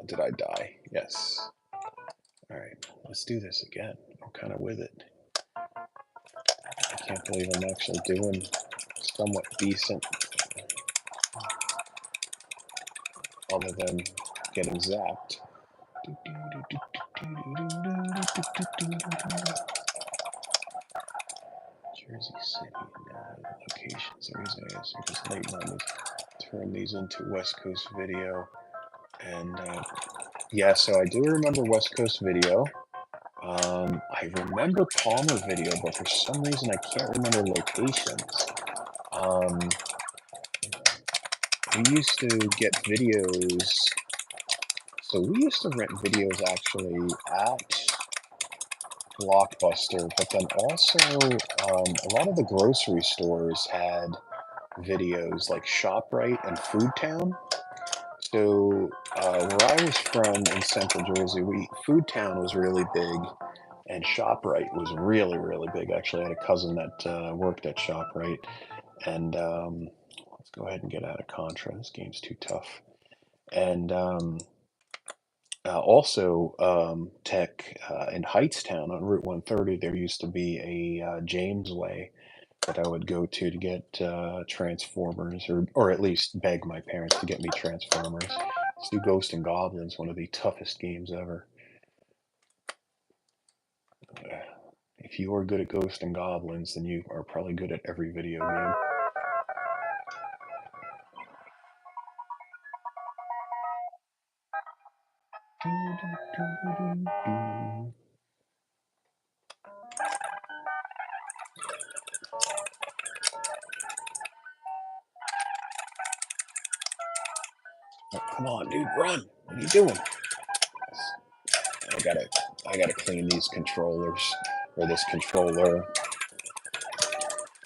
Did I die? Yes. All right, let's do this again. I'm kind of with it. I can't believe I'm actually doing somewhat decent, other than getting zapped. Jersey City, locations, areas, because late numbers. turn these into West Coast Video. And yeah, so I do remember West Coast Video. I remember Palmer Video, but for some reason I can't remember locations. We used to get videos. So we used to rent videos actually at Blockbuster, but then also a lot of the grocery stores had videos like ShopRite and Foodtown. So where I was from in Central Jersey, Foodtown was really big, and ShopRite was really, really big. Actually, I had a cousin that worked at ShopRite, and let's go ahead and get out of Contra. This game's too tough. And also, Tech in Heightstown on Route 130, there used to be a James Way that I would go to get Transformers, or at least beg my parents to get me Transformers. Let's do Ghost and Goblins, one of the toughest games ever. If you are good at Ghost and Goblins, then you are probably good at every video game. Oh, come on, dude, run! What are you doing? I gotta clean these controllers, or this controller.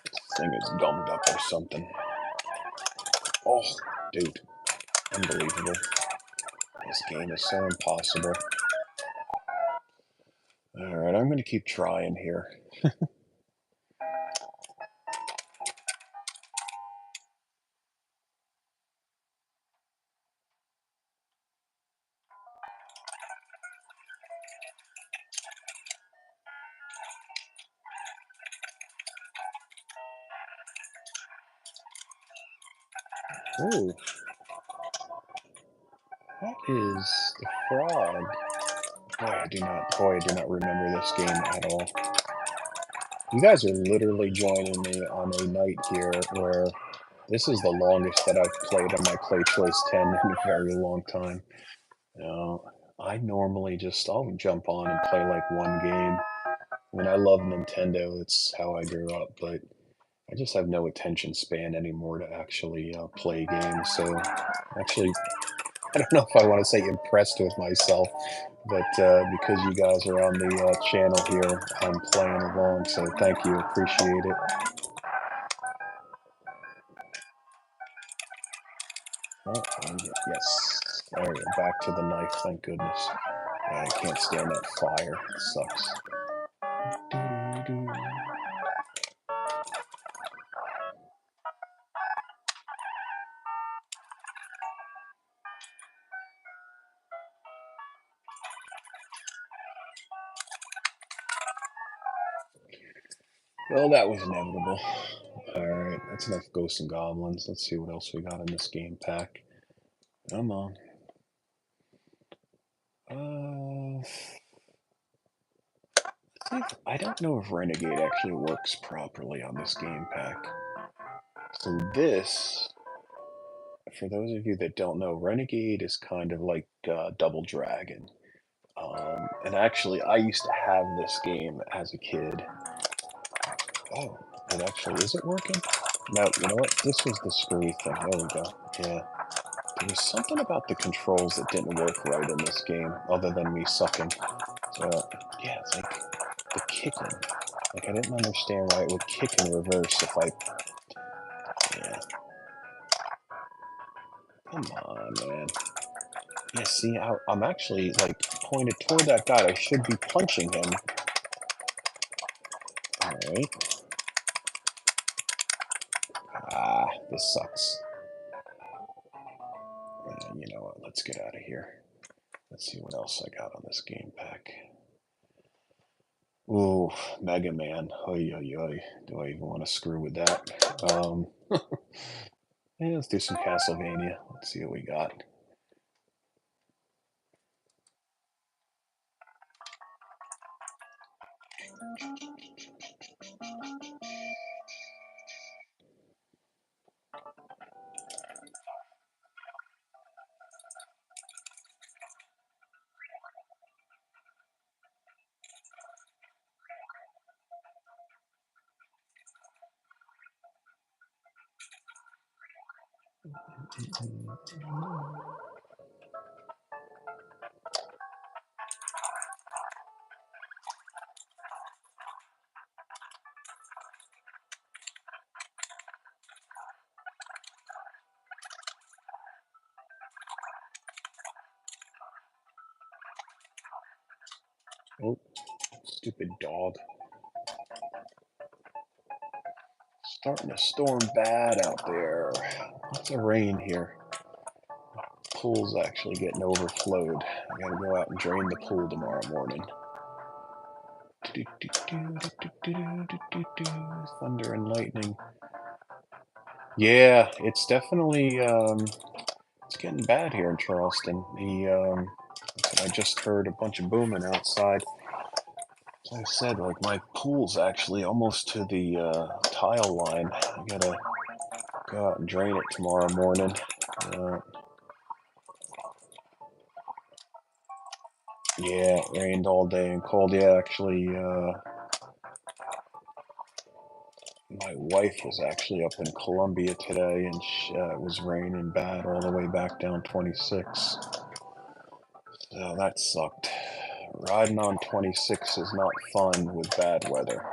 This thing is gummed up or something. Oh, dude, unbelievable. This game is so impossible. Alright, I'm gonna keep trying here. Ooh. That is the frog. Boy, I do not remember this game at all. You guys are literally joining me on a night here where this is the longest that I've played on my Play Choice 10 in a very long time. I normally I'll jump on and play like one game. I mean, I love Nintendo, it's how I grew up, but I just have no attention span anymore to actually play games. So, actually, I don't know if I want to say impressed with myself, but because you guys are on the channel here, I'm playing along. So, thank you, appreciate it. Oh, yes. There we go. Back to the knife, thank goodness. I can't stand that fire. It sucks. Well, that was inevitable. Alright, that's enough Ghosts and Goblins. Let's see what else we got in this game pack. Come on. I don't know if Renegade actually works properly on this game pack. So this, for those of you that don't know, Renegade is kind of like Double Dragon. And actually, I used to have this game as a kid. Oh, is it working? No, you know what? This was the screwy thing. There we go. Yeah. There was something about the controls that didn't work right in this game, other than me sucking. So, yeah, it's like the kicking. Like, I didn't understand why it would kick in reverse if I... Yeah. Come on, man. Yeah, see, I'm actually, like, pointed toward that guy. I should be punching him. Alright. Ah, this sucks. You know what? Let's get out of here. Let's see what else I got on this game pack. Ooh, Mega Man. Oy, oy, oy. Do I even want to screw with that? Yeah, let's do some Castlevania. Let's see what we got. Oh, stupid dog. Starting to storm bad out there. Lots of rain here. Pool's actually getting overflowed. I gotta go out and drain the pool tomorrow morning. Thunder and lightning. Yeah, it's definitely it's getting bad here in Charleston. I just heard a bunch of booming outside. As I said, like my pool's actually almost to the tile line. I gotta go out and drain it tomorrow morning. Yeah, it rained all day and cold. Yeah, actually, my wife was actually up in Columbia today, and it was raining bad all the way back down 26. So that sucked. Riding on 26 is not fun with bad weather.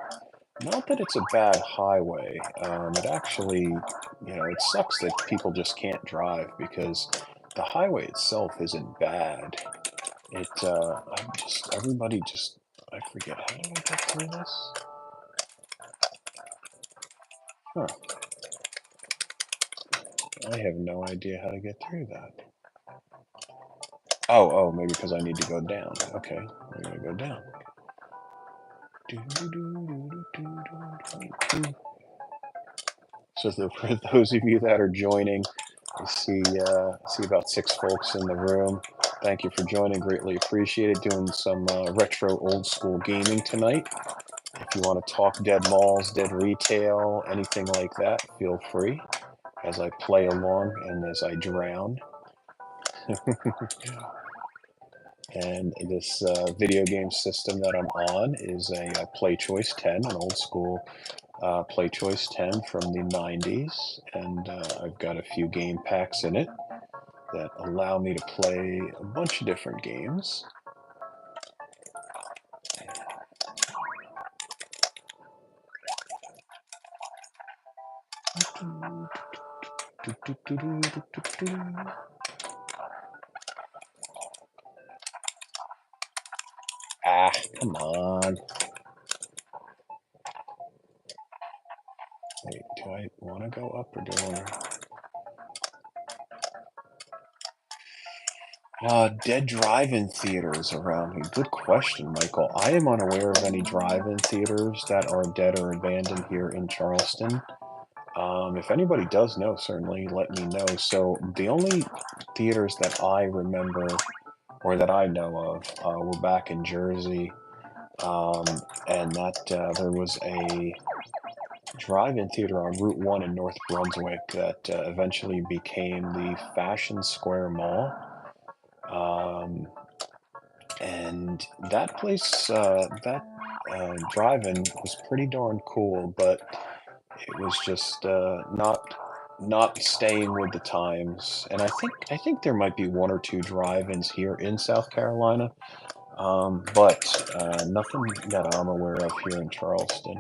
Not that it's a bad highway. It actually, it sucks that people just can't drive because the highway itself isn't bad. I forget, how do I get through this? Huh. I have no idea how to get through that. Oh, maybe because I need to go down. Okay, we're gonna go down. So for those of you that are joining, I see about 6 folks in the room. Thank you for joining. Greatly appreciated. Doing some retro old school gaming tonight. If you want to talk dead malls, dead retail, anything like that, feel free as I play along and as I drown. And this video game system that I'm on is a PlayChoice 10, an old school PlayChoice 10 from the 90s. And I've got a few game packs in it that allow me to play a bunch of different games. Ah, come on. Wait, do I want to go up or do I want to... dead drive-in theaters around me. Good question, Michael. I am unaware of any drive-in theaters that are dead or abandoned here in Charleston. If anybody does know, certainly let me know. So the only theaters that I remember or that I know of were back in Jersey, and that there was a drive-in theater on Route 1 in North Brunswick that eventually became the Fashion Square Mall. And that place, that drive-in was pretty darn cool, but it was just not staying with the times. And I think there might be 1 or 2 drive-ins here in South Carolina, but nothing that I'm aware of here in Charleston.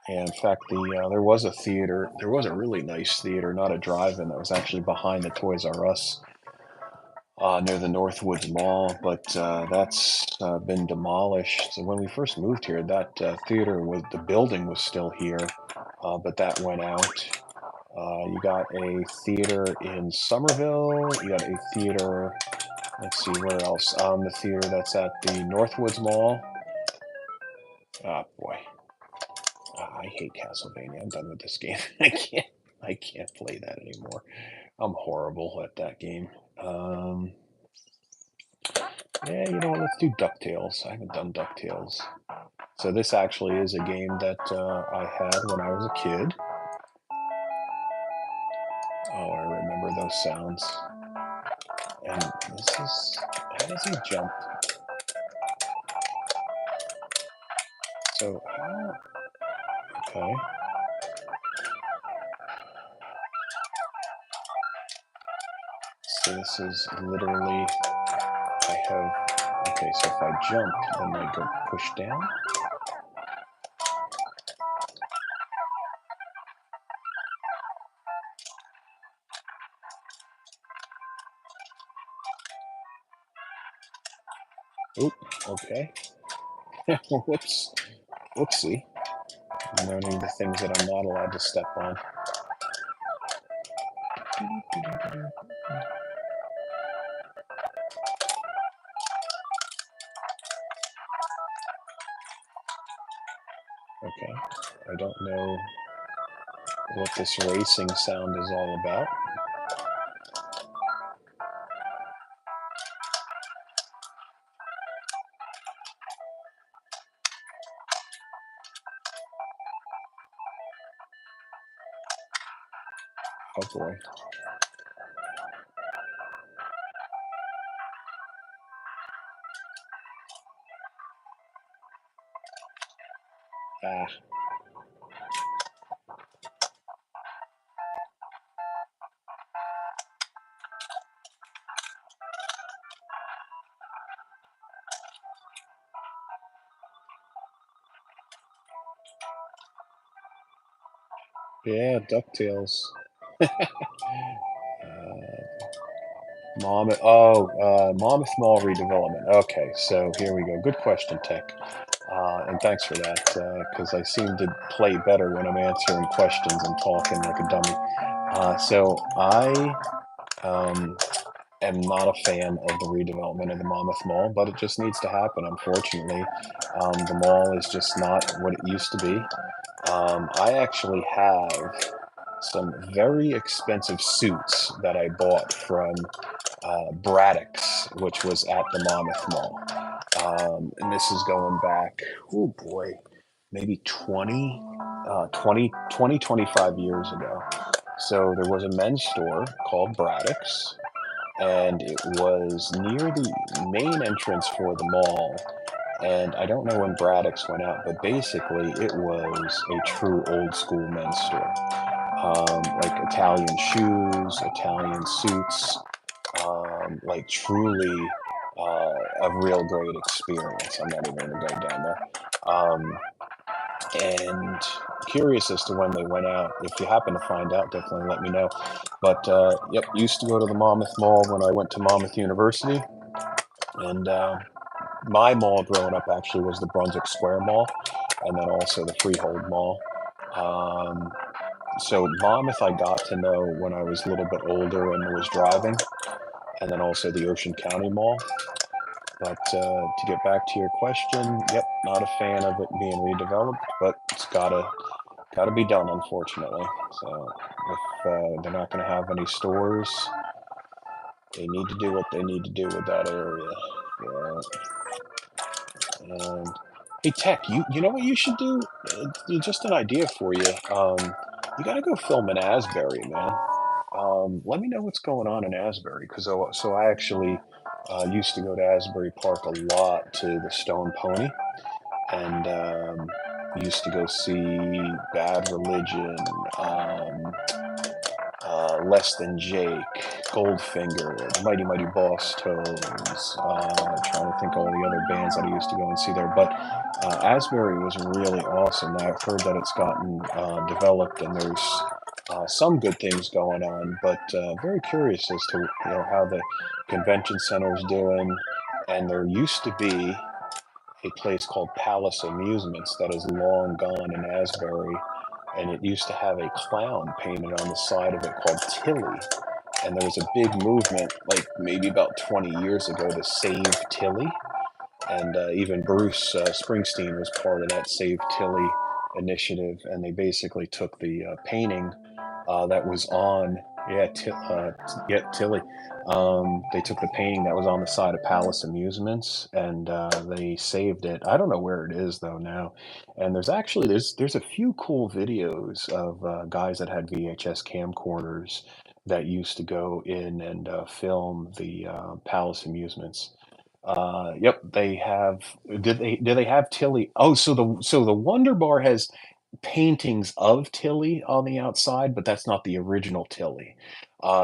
And in fact, there was a theater. There was a really nice theater, not a drive-in, that was actually behind the Toys R Us near the Northwoods Mall, but that's been demolished. So when we first moved here, that the building was still here, but that went out. You got a theater in Somerville. You got a theater, let's see, where else? The theater that's at the Northwoods Mall. Ah, boy. I hate Castlevania. I'm done with this game. I can't play that anymore. I'm horrible at that game. Yeah, you know what? Let's do DuckTales. I haven't done DuckTales. So this actually is a game that I had when I was a kid. Oh, I remember those sounds. And this is... How does he jump? So, how... Okay. So this is literally, I have, okay, so if I jump, then I go push down. Oop, okay. Whoops, whoopsie. I'm learning the things that I'm not allowed to step on. Okay, I don't know what this racing sound is all about. Oh boy. Ah, yeah, DuckTales. Monmouth Mall redevelopment. Okay, so here we go. Good question, Tech. And thanks for that, because I seem to play better when I'm answering questions and talking like a dummy. So I um, am not a fan of the redevelopment of the Monmouth Mall, but it just needs to happen, unfortunately. The mall is just not what it used to be. I actually have some very expensive suits that I bought from Braddock's, which was at the Monmouth Mall. And this is going back, oh boy, maybe 25 years ago. So there was a men's store called Braddock's, and it was near the main entrance for the mall. And I don't know when Braddock's went out, but basically it was a true old school men's store. Like Italian shoes, Italian suits, like truly a real great experience. I'm not even going to go down there. And curious as to when they went out. If you happen to find out, definitely let me know. But yep, used to go to the Monmouth Mall when I went to Monmouth University. And my mall growing up actually was the Brunswick Square Mall, and then also the Freehold Mall. Um, so Monmouth I got to know when I was a little bit older and was driving, and then also the Ocean County Mall. But to get back to your question, yep, not a fan of it being redeveloped, but it's gotta be done, unfortunately. So if they're not going to have any stores, they need to do what they need to do with that area. And hey, Tech, you know what you should do? Just an idea for you. You got to go film in Asbury, man. Let me know what's going on in Asbury, because so I actually used to go to Asbury Park a lot to the Stone Pony, and used to go see Bad Religion, Less Than Jake, Goldfinger, the Mighty Mighty Boss Tones. Trying to think all the other bands that I used to go and see there. But Asbury was really awesome. I've heard that it's gotten developed and there's some good things going on. But very curious as to how the convention center is doing. And there used to be a place called Palace Amusements that is long gone in Asbury, and it used to have a clown painted on the side of it called Tilly. And there was a big movement, like maybe about 20 years ago, to save Tilly. And even Bruce Springsteen was part of that Save Tilly initiative. And they basically took the painting that was on, yeah, Tilly. They took the painting that was on the side of Palace Amusements and they saved it. I don't know where it is though now. And there's a few cool videos of guys that had VHS camcorders that used to go in and film the Palace Amusements. Yep, they have. Did they have Tilly? Oh, so the Wonder Bar has. paintings of Tilly on the outside, but that's not the original Tilly.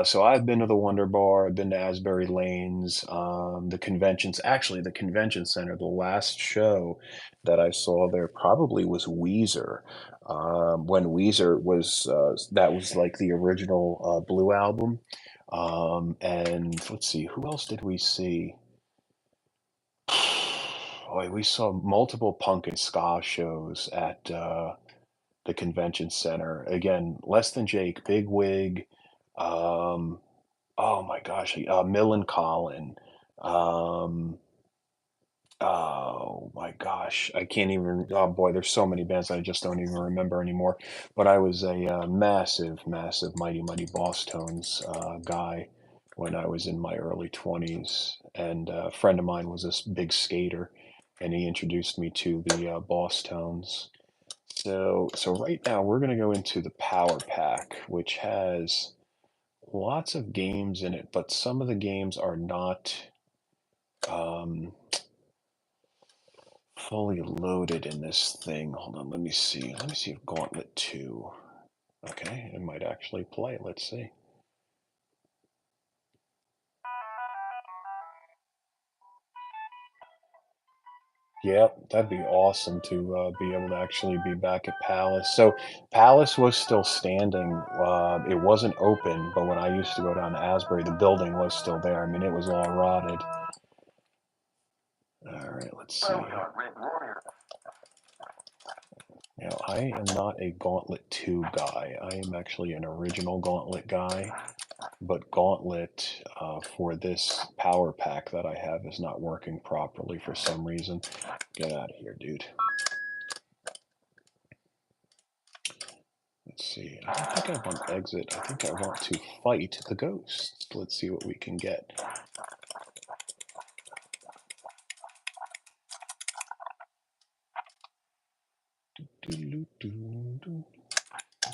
So I've been to the Wonder Bar, I've been to Asbury Lanes, the conventions. Actually, the convention center, the last show that I saw there probably was Weezer. When Weezer was, that was like the original Blue album. And let's see, who else did we see? Boy, we saw multiple punk and ska shows at the convention center. Again, Less Than Jake, Big Wig, um, oh my gosh, Millencolin, um, oh my gosh, I can't even. Oh boy, there's so many bands I just don't even remember anymore. But I was a massive, massive Mighty Mighty Boss Tones guy when I was in my early 20s, and a friend of mine was this big skater, and he introduced me to the Boss Tones. So right now we're going to go into the Power Pack, which has lots of games in it, but some of the games are not um, fully loaded in this thing. Hold on, let me see. Let me see if Gauntlet 2. Okay, it might actually play. Let's see. Yep, that'd be awesome to be able to actually be back at Palace. So Palace was still standing. It wasn't open, but when I used to go down to Asbury, the building was still there. I mean, it was all rotted. All right, let's see. Now, I am not a Gauntlet 2 guy. I am actually an original Gauntlet guy, but Gauntlet for this power pack that I have is not working properly for some reason. Get out of here, dude. Let's see. I don't think I want exit. I think I want to fight the ghosts. Let's see what we can get.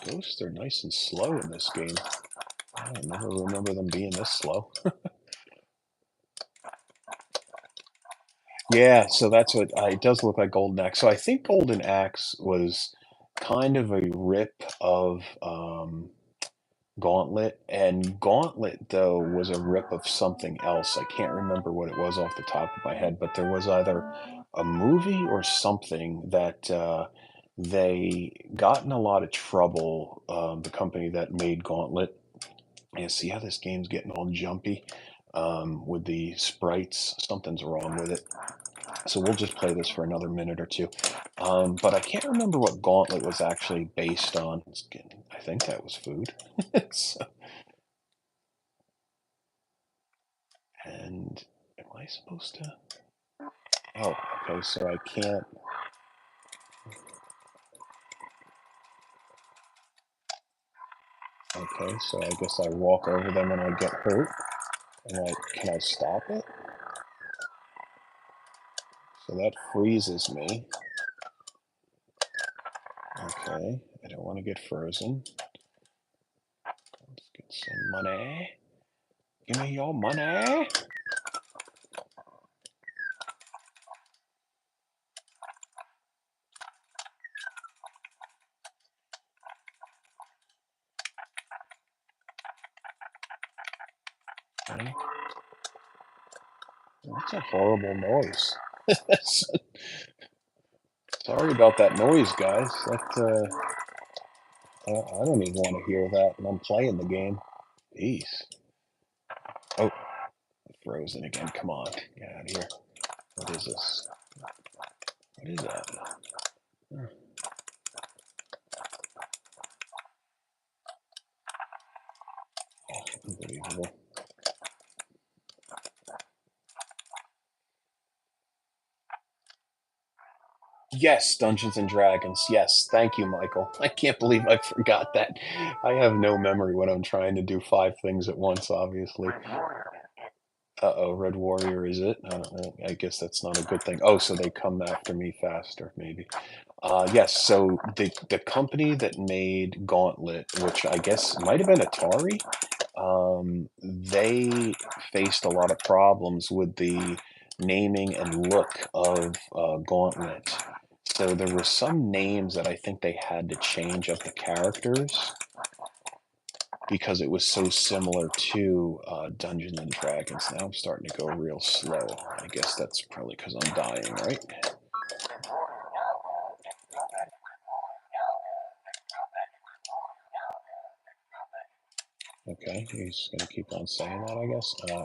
Ghosts are nice and slow in this game. I never remember them being this slow. Yeah, so that's what it does look like Golden Axe. So I think Golden Axe was kind of a rip of Gauntlet, and Gauntlet though was a rip of something else. I can't remember what it was off the top of my head, but there was either a movie or something that they got in a lot of trouble. The company that made Gauntlet. And see how this game's getting all jumpy with the sprites. Something's wrong with it. So we'll just play this for another minute or two. But I can't remember what Gauntlet was actually based on. I think that was food. So, and am I supposed to? Oh, okay. So I can't. Okay, so I guess I walk over them and I get hurt. And can I stop it? So that freezes me. Okay, I don't want to get frozen. Let's get some money. Give me your money. Okay. That's a horrible noise. Sorry about that noise, guys. That I don't even want to hear that when I'm playing the game. Jeez. Oh, frozen again. Come on, get out of here. What is this? What is that? Oh, unbelievable. Yes, Dungeons and Dragons. Yes, thank you, Michael. I can't believe I forgot that. I have no memory when I'm trying to do five things at once, obviously. Uh-oh, Red Warrior, is it? I don't know. I guess that's not a good thing. Oh, so they come after me faster, maybe. Yes, so the company that made Gauntlet, which I guess might have been Atari, they faced a lot of problems with the naming and look of Gauntlet. So there were some names that I think they had to change of the characters because it was so similar to Dungeons and Dragons. Now I'm starting to go real slow. I guess that's probably because I'm dying, right? Okay, he's going to keep on saying that, I guess. Oh,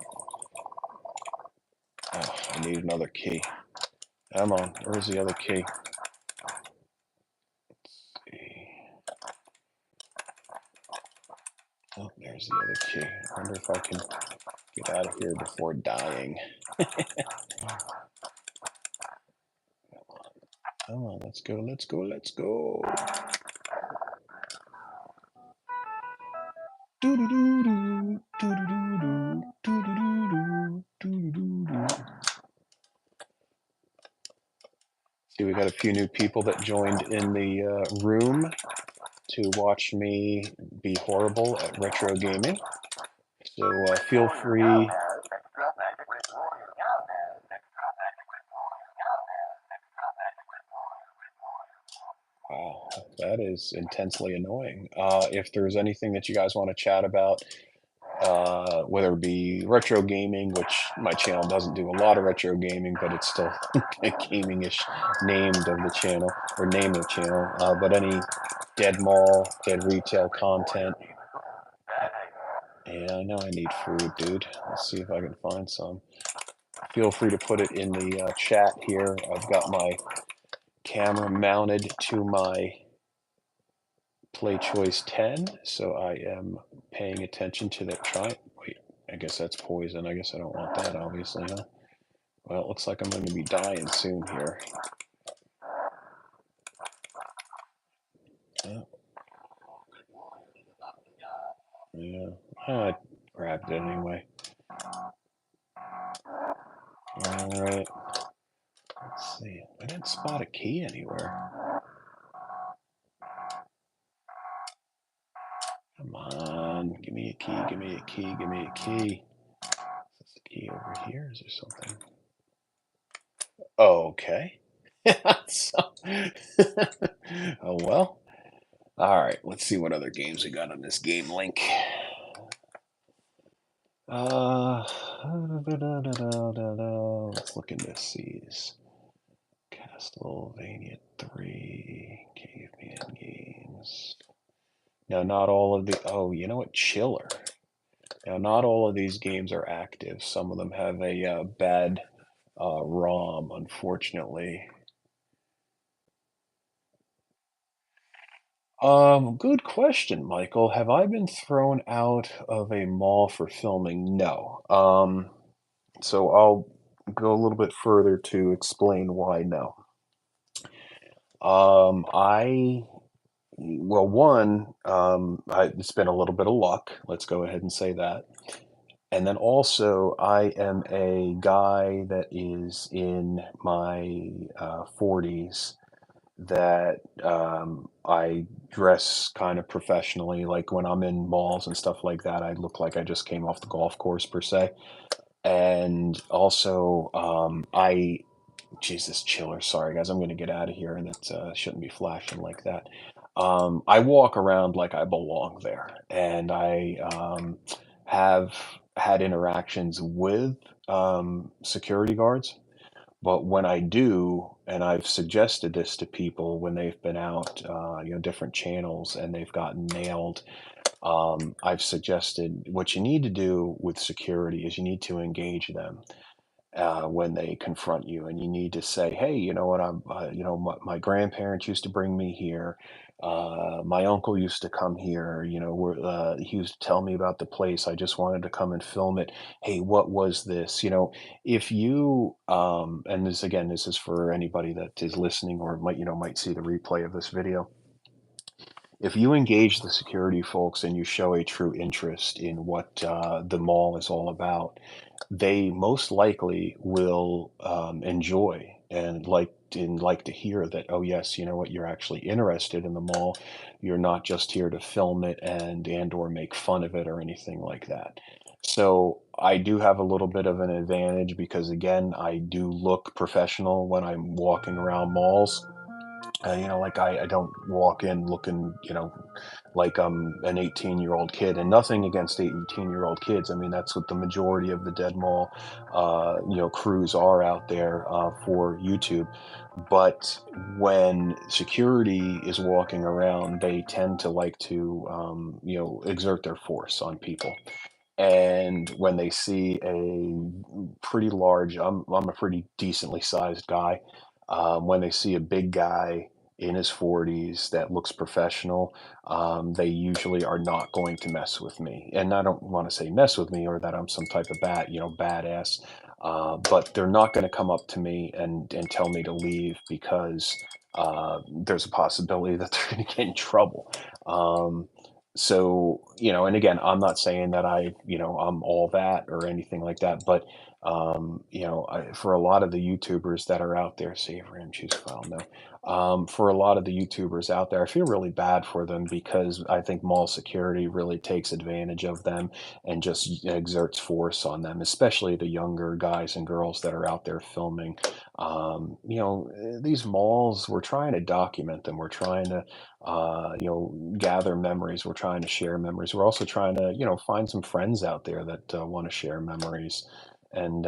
I need another key. Come on, where's the other key? Let's see. Oh, there's the other key. I wonder if I can get out of here before dying. Come on, let's go, let's go, let's go. Doo-doo-doo-doo, doo-doo-doo-doo, doo-doo-doo-doo, doo-doo-doo-doo. See, we got a few new people that joined in the room to watch me be horrible at retro gaming. So feel free. Wow, that is intensely annoying. If there's anything that you guys want to chat about, whether it be retro gaming, which my channel doesn't do a lot of retro gaming, but it's still gaming-ish named of the channel, or name of the channel, but any dead mall, dead retail content. And I know I need food, dude. Let's see if I can find some. Feel free to put it in the chat here. I've got my camera mounted to my PlayChoice 10, so I am paying attention to that. Wait, I guess that's poison. I guess I don't want that, obviously, huh? Well, it looks like I'm going to be dying soon here. Oh. Yeah, I grabbed it anyway. Alright. Let's see. I didn't spot a key anywhere. Come on. Give me a key, give me a key, give me a key. Is this a key over here? Is there something? Okay. So, oh well. Alright, let's see what other games we got on this game link. Let's look into these. Castlevania 3, Caveman Games. Now, not all of the. Oh, you know what? Chiller. Now, not all of these games are active. Some of them have a bad ROM, unfortunately. Good question, Michael. Have I been thrown out of a mall for filming? No. So I'll go a little bit further to explain why no. Well, one, it's been a little bit of luck. Let's go ahead and say that. And then also, I am a guy that is in my 40s that I dress kind of professionally. Like when I'm in malls and stuff like that, I look like I just came off the golf course per se. And also, Jesus, chiller. Sorry, guys, I'm going to get out of here, and it shouldn't be flashing like that. I walk around like I belong there, and I have had interactions with security guards. But when I do, and I've suggested this to people when they've been out, different channels, and they've gotten nailed, I've suggested what you need to do with security is you need to engage them when they confront you, and you need to say, "Hey, you know what? My grandparents used to bring me here. My uncle used to come here. He used to tell me about the place. I just wanted to come and film it. Hey, what was this? If you and this is for anybody that is listening or might see the replay of this video. If you engage the security folks and you show a true interest in what the mall is all about, they most likely will enjoy and like to hear that, oh yes, you know what, you're actually interested in the mall. You're not just here to film it and or make fun of it or anything like that. So I do have a little bit of an advantage because again, I do look professional when I'm walking around malls. Like I don't walk in looking, like I'm an 18-year-old kid, and nothing against 18-year-old kids. I mean, that's what the majority of the Dead Mall, crews are out there for YouTube. But when security is walking around, they tend to like to, exert their force on people. And when they see a pretty large, I'm a pretty decently sized guy. When they see a big guy in his 40s that looks professional, they usually are not going to mess with me. And I don't want to say mess with me or that I'm some type of badass. But they're not going to come up to me and tell me to leave because there's a possibility that they're going to get in trouble. Um, and again, I'm not saying that I'm all that or anything like that, but for a lot of the YouTubers that are out there, save RAM, choose file, no. For a lot of the YouTubers out there, I feel really bad for them because I think mall security really takes advantage of them and just exerts force on them, especially the younger guys and girls that are out there filming. These malls, we're trying to document them. We're trying to gather memories. We're trying to share memories. We're also trying to, find some friends out there that want to share memories. And,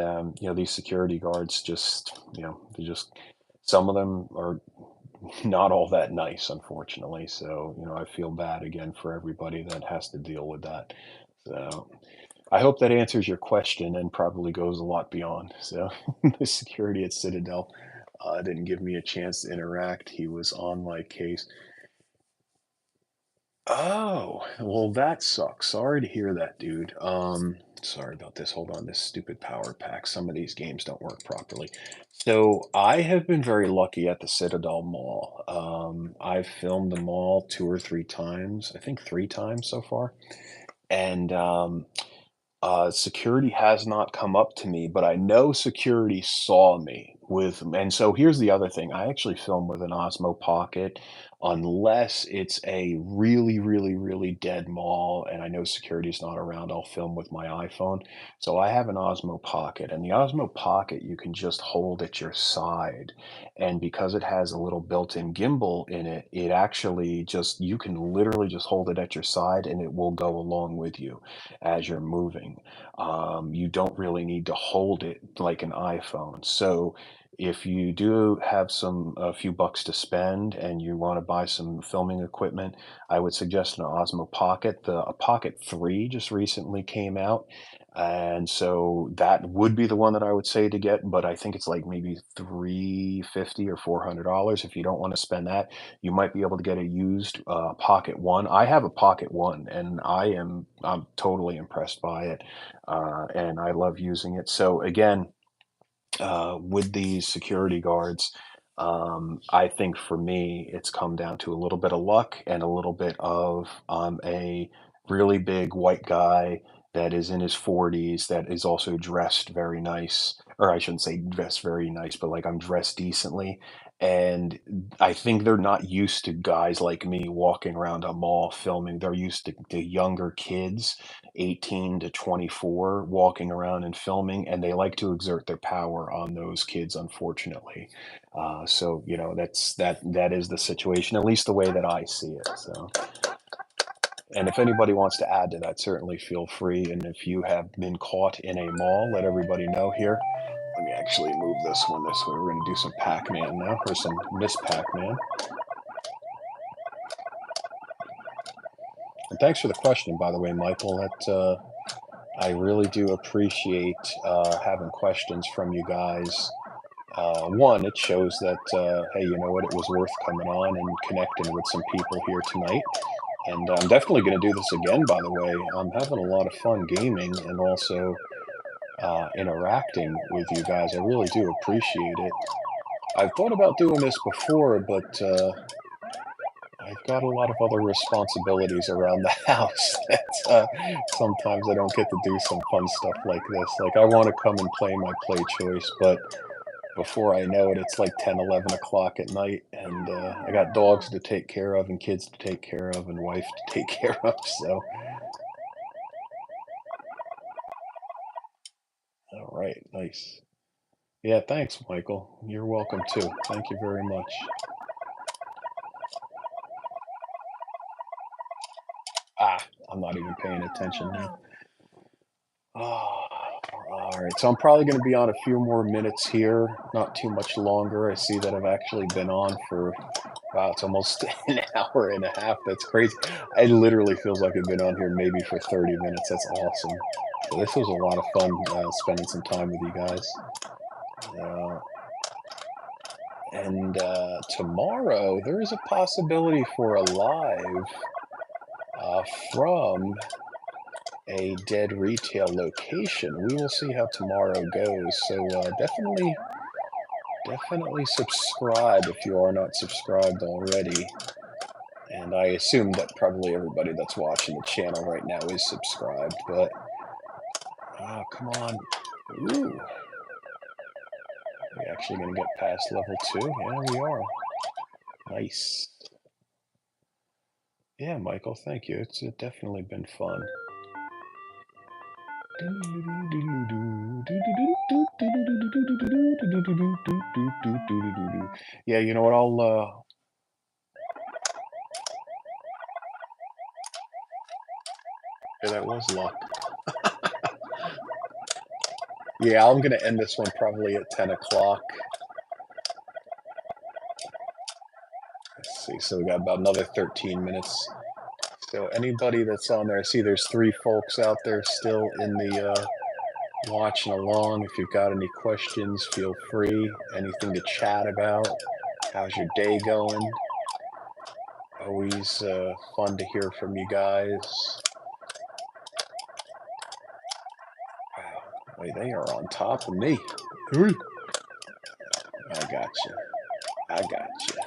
these security guards just, they just, some of them are not all that nice, unfortunately. So, I feel bad again for everybody that has to deal with that. So I hope that answers your question and probably goes a lot beyond. So the security at Citadel didn't give me a chance to interact. He was on my case. Oh, well, that sucks. Sorry to hear that, dude. Sorry about this. Hold on, this stupid power pack. Some of these games don't work properly. So I have been very lucky at the Citadel Mall. I've filmed the mall 2 or 3 times. I think 3 times so far. And security has not come up to me, but I know security saw me with, and so here's the other thing. I actually film with an Osmo Pocket unless it's a really, really, really dead mall and I know security's not around, I'll film with my iPhone. So I have an Osmo Pocket, and the Osmo Pocket you can just hold at your side. And because it has a little built-in gimbal in it, it actually just, you can literally just hold it at your side and it will go along with you as you're moving. You don't really need to hold it like an iPhone. So if you do have a few bucks to spend and you want to buy some filming equipment, I would suggest an Osmo Pocket. The Pocket 3 just recently came out. And so that would be the one that I would say to get, but I think it's like maybe 350 or $400. If you don't want to spend that, you might be able to get a used Pocket One. I have a Pocket One, and I'm totally impressed by it, and I love using it. So again, with these security guards, I think for me, it's come down to a little bit of luck and a little bit of a really big white guy that is in his 40s that is also dressed very nice, or I shouldn't say dressed very nice, but like I'm dressed decently. And I think they're not used to guys like me walking around a mall filming. They're used to younger kids 18 to 24 walking around and filming, and they like to exert their power on those kids, unfortunately. So, that is the situation, at least the way that I see it. So, and if anybody wants to add to that, certainly feel free. And if you have been caught in a mall, let everybody know here. Let me actually move this one this way. We're going to do some Pac-Man now, or some Miss Pac-Man. And thanks for the question, by the way, Michael. I really do appreciate having questions from you guys. One, it shows that, hey, you know what, it was worth coming on and connecting with some people here tonight. And I'm definitely going to do this again, by the way. I'm having a lot of fun gaming and also interacting with you guys. I really do appreciate it. I've thought about doing this before, but I've got a lot of other responsibilities around the house that sometimes I don't get to do some fun stuff like this. Like, I want to come and play my play choice, but before I know it, it's like 10, 11 o'clock at night, and I got dogs to take care of, and kids to take care of, and wife to take care of. So, all right, nice. Yeah, thanks, Michael. You're welcome too. Thank you very much. I'm not even paying attention now. Ah, all right, so I'm probably going to be on a few more minutes here, not too much longer. I see that I've actually been on for, wow, it's almost an hour and a half. That's crazy. It literally feels like I've been on here maybe for 30 minutes. That's awesome. So this was a lot of fun spending some time with you guys. Uh, and tomorrow, there is a possibility for a live from a dead retail location. We will see how tomorrow goes. So definitely subscribe if you are not subscribed already. And I assume that probably everybody that's watching the channel right now is subscribed, but come on. Ooh, we actually gonna get past level 2? Yeah, we are. Nice. Yeah, Michael, thank you. It's definitely been fun. Yeah, you know what? Yeah, that was luck. Yeah, I'm gonna end this one probably at 10 o'clock. Let's see, so we got about another 13 minutes. So anybody that's on there, I see there's 3 folks out there still in the watching along. If you've got any questions, feel free. Anything to chat about? How's your day going? Always fun to hear from you guys. Wow, wait, they are on top of me. I got you. I got you.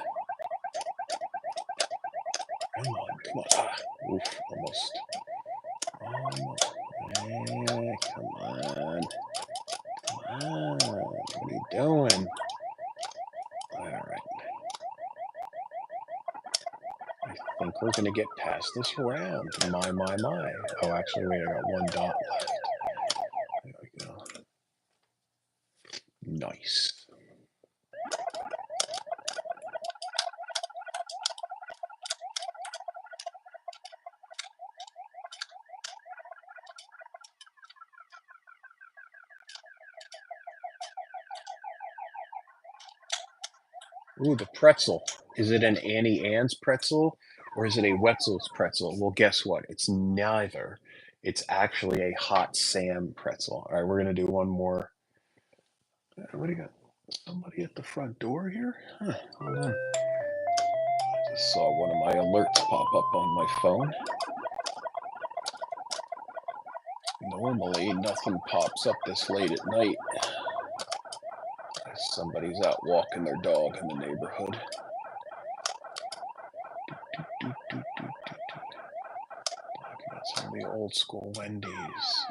Come on, come on. Oof, almost. Come on. Come on. What are you doing? All right. I think we're going to get past this round. My. Oh, actually, wait, I got 1 dot left. There we go. Nice. Ooh, the pretzel. Is it an Annie Ann's pretzel or is it a Wetzel's pretzel? Well, guess what? It's neither. It's actually a Hot Sam pretzel. All right, we're going to do one more. What do you got? Somebody at the front door here? Huh, hold on. I just saw one of my alerts pop up on my phone. Normally, nothing pops up this late at night. Somebody's out walking their dog in the neighborhood. Talking about some of the old school Wendy's.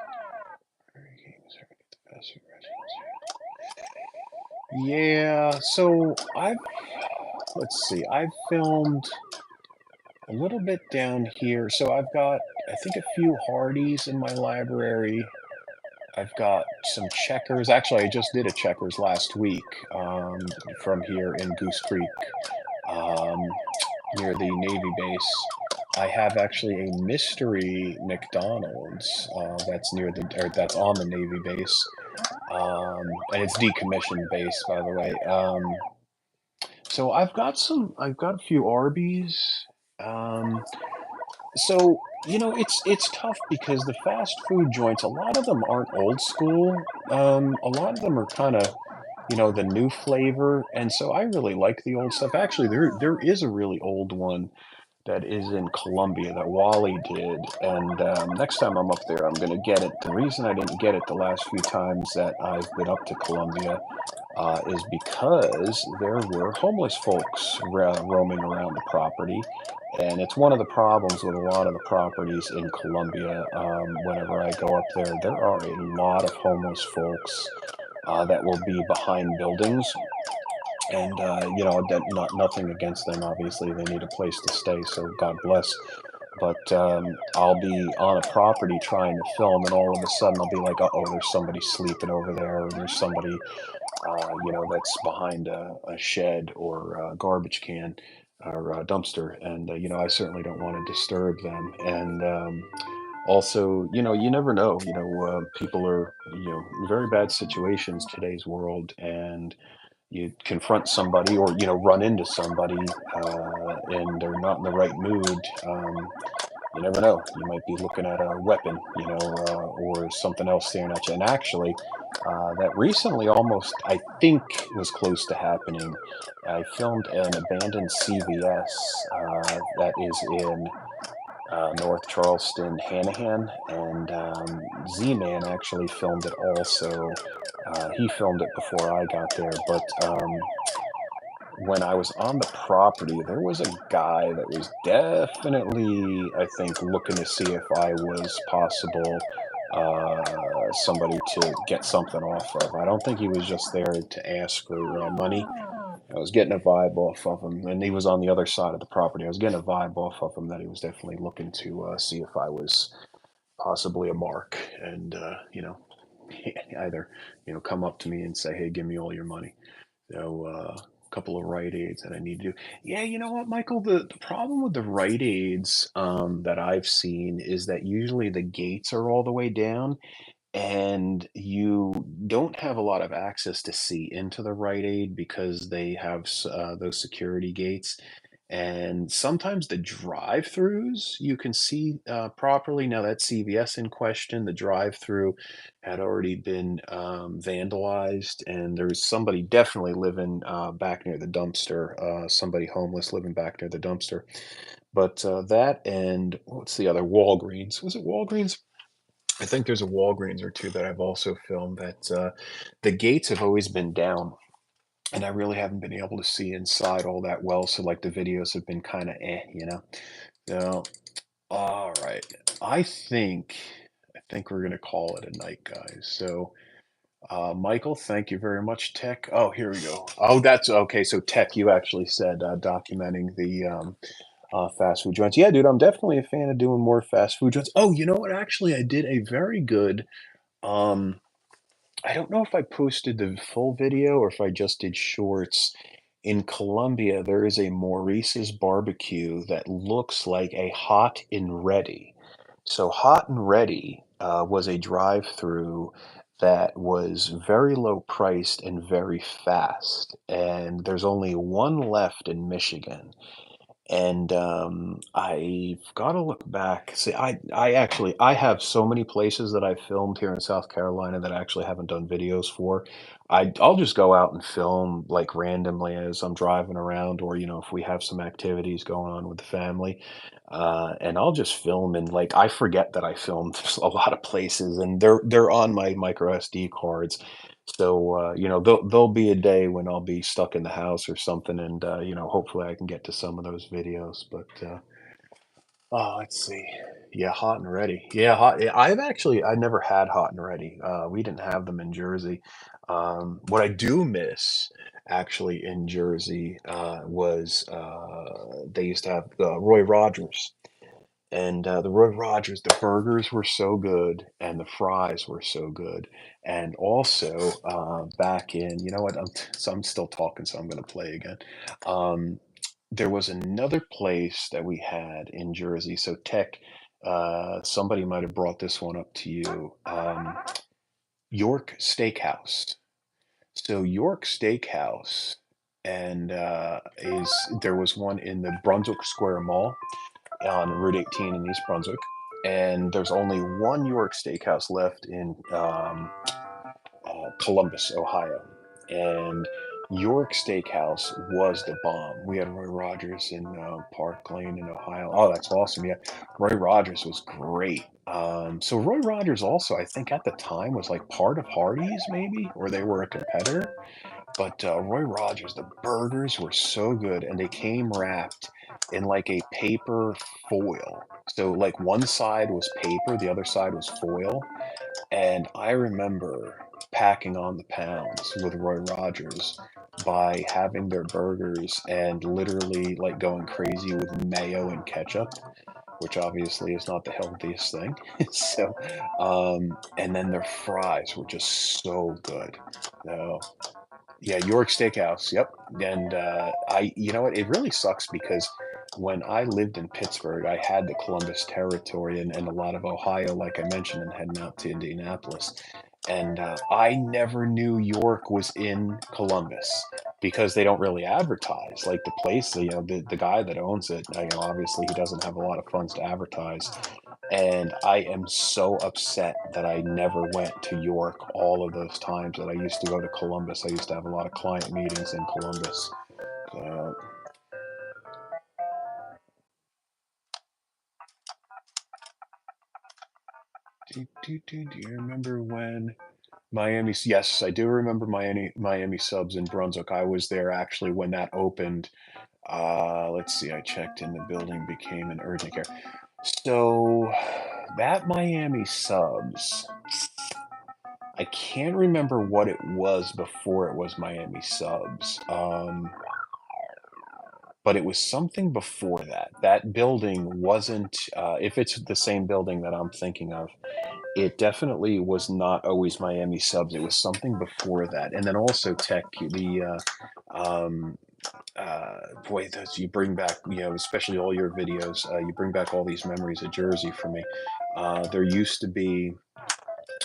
Yeah, so let's see, I've filmed a little bit down here. So I've got, I think, a few Hardee's in my library. I've got some Checkers. Actually, I just did a Checkers last week from here in Goose Creek near the Navy base. I have actually a mystery McDonald's that's that's on the Navy base, and it's decommissioned base, by the way. So I've got a few Arby's. Um, so it's tough because the fast food joints, a lot of them aren't old school. A lot of them are kind of, the new flavor, and so I really like the old stuff. Actually, there is a really old one that is in Columbia that Wally did. And next time I'm up there, I'm going to get it. The reason I didn't get it the last few times that I've been up to Columbia is because there were homeless folks roaming around the property. And it's one of the problems with a lot of the properties in Columbia. Whenever I go up there, there are a lot of homeless folks that will be behind buildings, and nothing against them. Obviously, they need a place to stay, so God bless. But I'll be on a property trying to film, and all of a sudden I'll be like, "Uh oh, there's somebody sleeping over there, or there's somebody, that's behind a shed or a garbage can." our dumpster, and I certainly don't want to disturb them. And also, you never know. People are in very bad situations today's world, and you confront somebody or run into somebody, and they're not in the right mood. You never know. You might be looking at a weapon, or something else staring at you. And actually, that recently almost, I think, was close to happening. I filmed an abandoned CVS that is in North Charleston, Hanahan, and Z-Man actually filmed it also. He filmed it before I got there, but when I was on the property, there was a guy that was definitely, I think, looking to see if I was possible somebody to get something off of. I don't think he was just there to ask for money. I was getting a vibe off of him, and he was on the other side of the property. I was getting a vibe off of him that he was definitely looking to see if I was possibly a mark, and either come up to me and say, "Hey, give me all your money." A couple of Rite Aids that I need to do. Yeah, you know what, Michael? The problem with the Rite Aids that I've seen is that usually the gates are all the way down, and you don't have a lot of access to see into the Rite Aid because they have those security gates. And sometimes the drive-throughs you can see properly. Now that CVS in question, the drive-through had already been vandalized, and there's somebody definitely living back near the dumpster. Somebody homeless living back near the dumpster. But that and what's the other? Walgreens. Was it Walgreens? I think there's a Walgreens or two that I've also filmed that the gates have always been down, and I really haven't been able to see inside all that well. So like the videos have been kind of So, all right, I think I think we're gonna call it a night, guys. So, Michael, thank you very much. Tech. Oh, here we go. Oh, that's okay. So Tech, you actually said documenting the fast food joints. Yeah, dude, I'm definitely a fan of doing more fast food joints. Oh, you know what? Actually, I did a very good um, I don't know if I posted the full video or if I just did shorts. In Colombia, there is a Maurice's barbecue that looks like a Hot and Ready. So Hot and Ready was a drive-through that was very low priced and very fast. And there's only one left in Michigan. And I've got to look back. See, I actually I have so many places that I filmed here in South Carolina that I actually haven't done videos for. I'll just go out and film like randomly as I'm driving around, or if we have some activities going on with the family, and I'll just film. And like I forget that I filmed a lot of places, and they're on my micro SD cards. So, there'll be a day when I'll be stuck in the house or something, and hopefully I can get to some of those videos. But let's see. Yeah, Hot and Ready. Yeah, hot. Yeah, I never had Hot and Ready. We didn't have them in Jersey. What I do miss actually in Jersey was they used to have Roy Rogers. And, the Roy Rogers, the burgers were so good and the fries were so good. And also, back in you know what? I'm still talking, so I'm gonna play again. Um, there was another place that we had in Jersey. So Tech, somebody might have brought this one up to you. York Steakhouse. So York Steakhouse and, is there was one in the Brunswick Square Mall on Route 18 in East Brunswick, and there's only one York Steakhouse left in Columbus, Ohio. And York Steakhouse was the bomb. We had Roy Rogers in Park Lane in Ohio. Oh, that's awesome! Yeah, Roy Rogers was great. So Roy Rogers also, I think, at the time was like part of Hardee's, maybe, or they were a competitor. But Roy Rogers, the burgers were so good, and they came wrapped in like a paper foil. So like one side was paper, the other side was foil. And I remember packing on the pounds with Roy Rogers by having their burgers and literally like going crazy with mayo and ketchup, which obviously is not the healthiest thing. So, and then their fries were just so good. No. Yeah, York Steakhouse, yep, and, you know what, it really sucks because when I lived in Pittsburgh, I had the Columbus territory and a lot of Ohio, like I mentioned, and heading out to Indianapolis, and, I never knew York was in Columbus because they don't really advertise, like, the place, you know, the guy that owns it, you know, obviously, he doesn't have a lot of funds to advertise, and I am so upset that I never went to York all of those times that I used to go to Columbus. I used to have a lot of client meetings in Columbus. So, do you remember when Miami? Yes, I do remember Miami Subs in Brunswick. I was there actually when that opened. Let's see. I checked in. The building became an urgent care. So that Miami Subs. I can't remember what it was before it was Miami Subs, but it was something before that. That building wasn't, if it's the same building that I'm thinking of, it definitely was not always Miami Subs. It was something before that, and then also Tech, um, boy, those you bring back, you know, especially all your videos, you bring back all these memories of Jersey for me. There used to be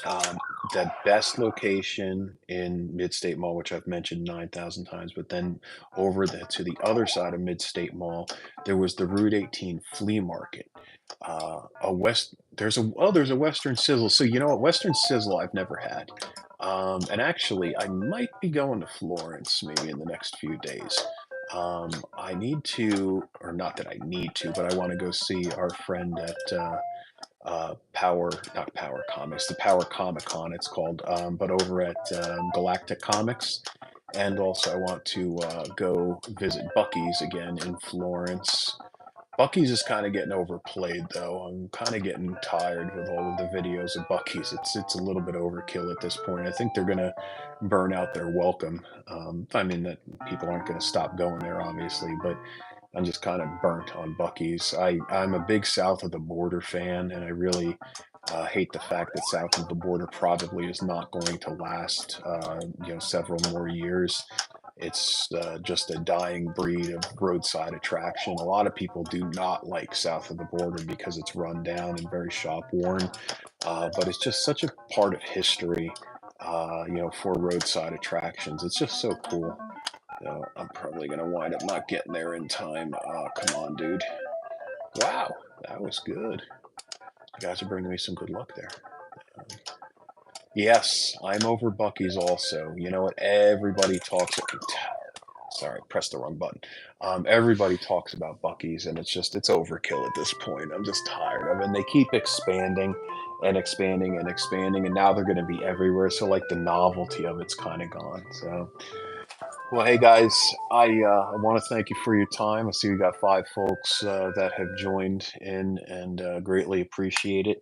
um, the best location in Mid-State Mall, which I've mentioned 9,000 times, but then over to the other side of Mid-State Mall, there was the Route 18 flea market. There's a Western Sizzle. So you know what? Western Sizzle I've never had. And actually, I might be going to Florence maybe in the next few days. I need to, or not that I need to, but I want to go see our friend at Power, not Power Comics, the Power Comic Con, it's called, but over at Galactic Comics. And also, I want to go visit Bucky's again in Florence. Bucky's is kind of getting overplayed, though. I'm kind of getting tired with all of the videos of Bucky's. It's a little bit overkill at this point. I think they're gonna burn out their welcome. I mean that people aren't gonna stop going there, obviously, but I'm just kind of burnt on Bucky's. I'm a big south of the border fan, and I really hate the fact that south of the border probably is not going to last, you know, several more years. It's just a dying breed of roadside attraction. A lot of people do not like south of the border because it's run down and very shop worn, but it's just such a part of history, you know, for roadside attractions. It's just so cool. So I'm probably gonna wind up not getting there in time. Come on, dude. Wow, that was good. You guys are bringing me some good luck there. Um, yes, I'm over Bucky's also. You know what? Everybody talks. Sorry, pressed the wrong button. Everybody talks about Bucky's, and it's overkill at this point. I'm just tired of it. And they keep expanding and expanding and expanding, and now they're going to be everywhere. So like the novelty of it's kind of gone. So well, hey guys, I want to thank you for your time. I see we got 5 folks that have joined in, and greatly appreciate it.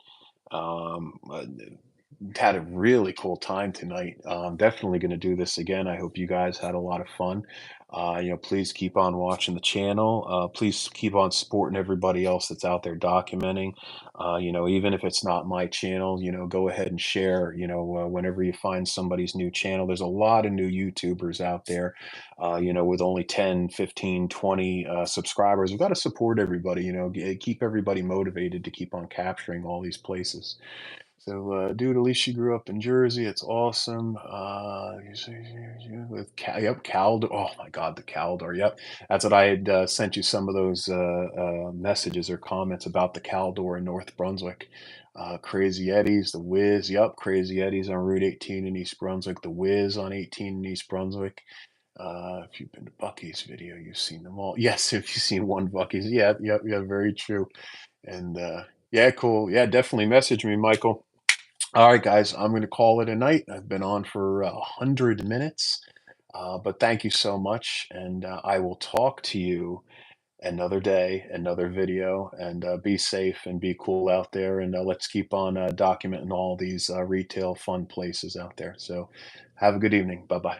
Had a really cool time tonight. Definitely going to do this again. I hope you guys had a lot of fun. You know, please keep on watching the channel. Please keep on supporting everybody else that's out there documenting. You know, even if it's not my channel, you know, go ahead and share. You know, whenever you find somebody's new channel, there's a lot of new YouTubers out there, you know, with only 10, 15, 20 subscribers. We've got to support everybody, you know, keep everybody motivated to keep on capturing all these places. So, dude, at least she grew up in Jersey. It's awesome. With yep, Caldor. Oh my God, the Caldor. Yep, that's what I had sent you some of those messages or comments about the Caldor in North Brunswick. Crazy Eddie's, the Whiz. Yep, Crazy Eddie's on Route 18 in East Brunswick. The Whiz on 18 in East Brunswick. If you've been to Bucky's video, you've seen them all. Yes, if you've seen one Bucky's. Yeah, yep, yeah, very true. And yeah, cool. Yeah, definitely message me, Michael. All right, guys, I'm going to call it a night. I've been on for 100 minutes, but thank you so much. And I will talk to you another day, another video, and be safe and be cool out there. And let's keep on documenting all these retail fun places out there. So have a good evening. Bye bye.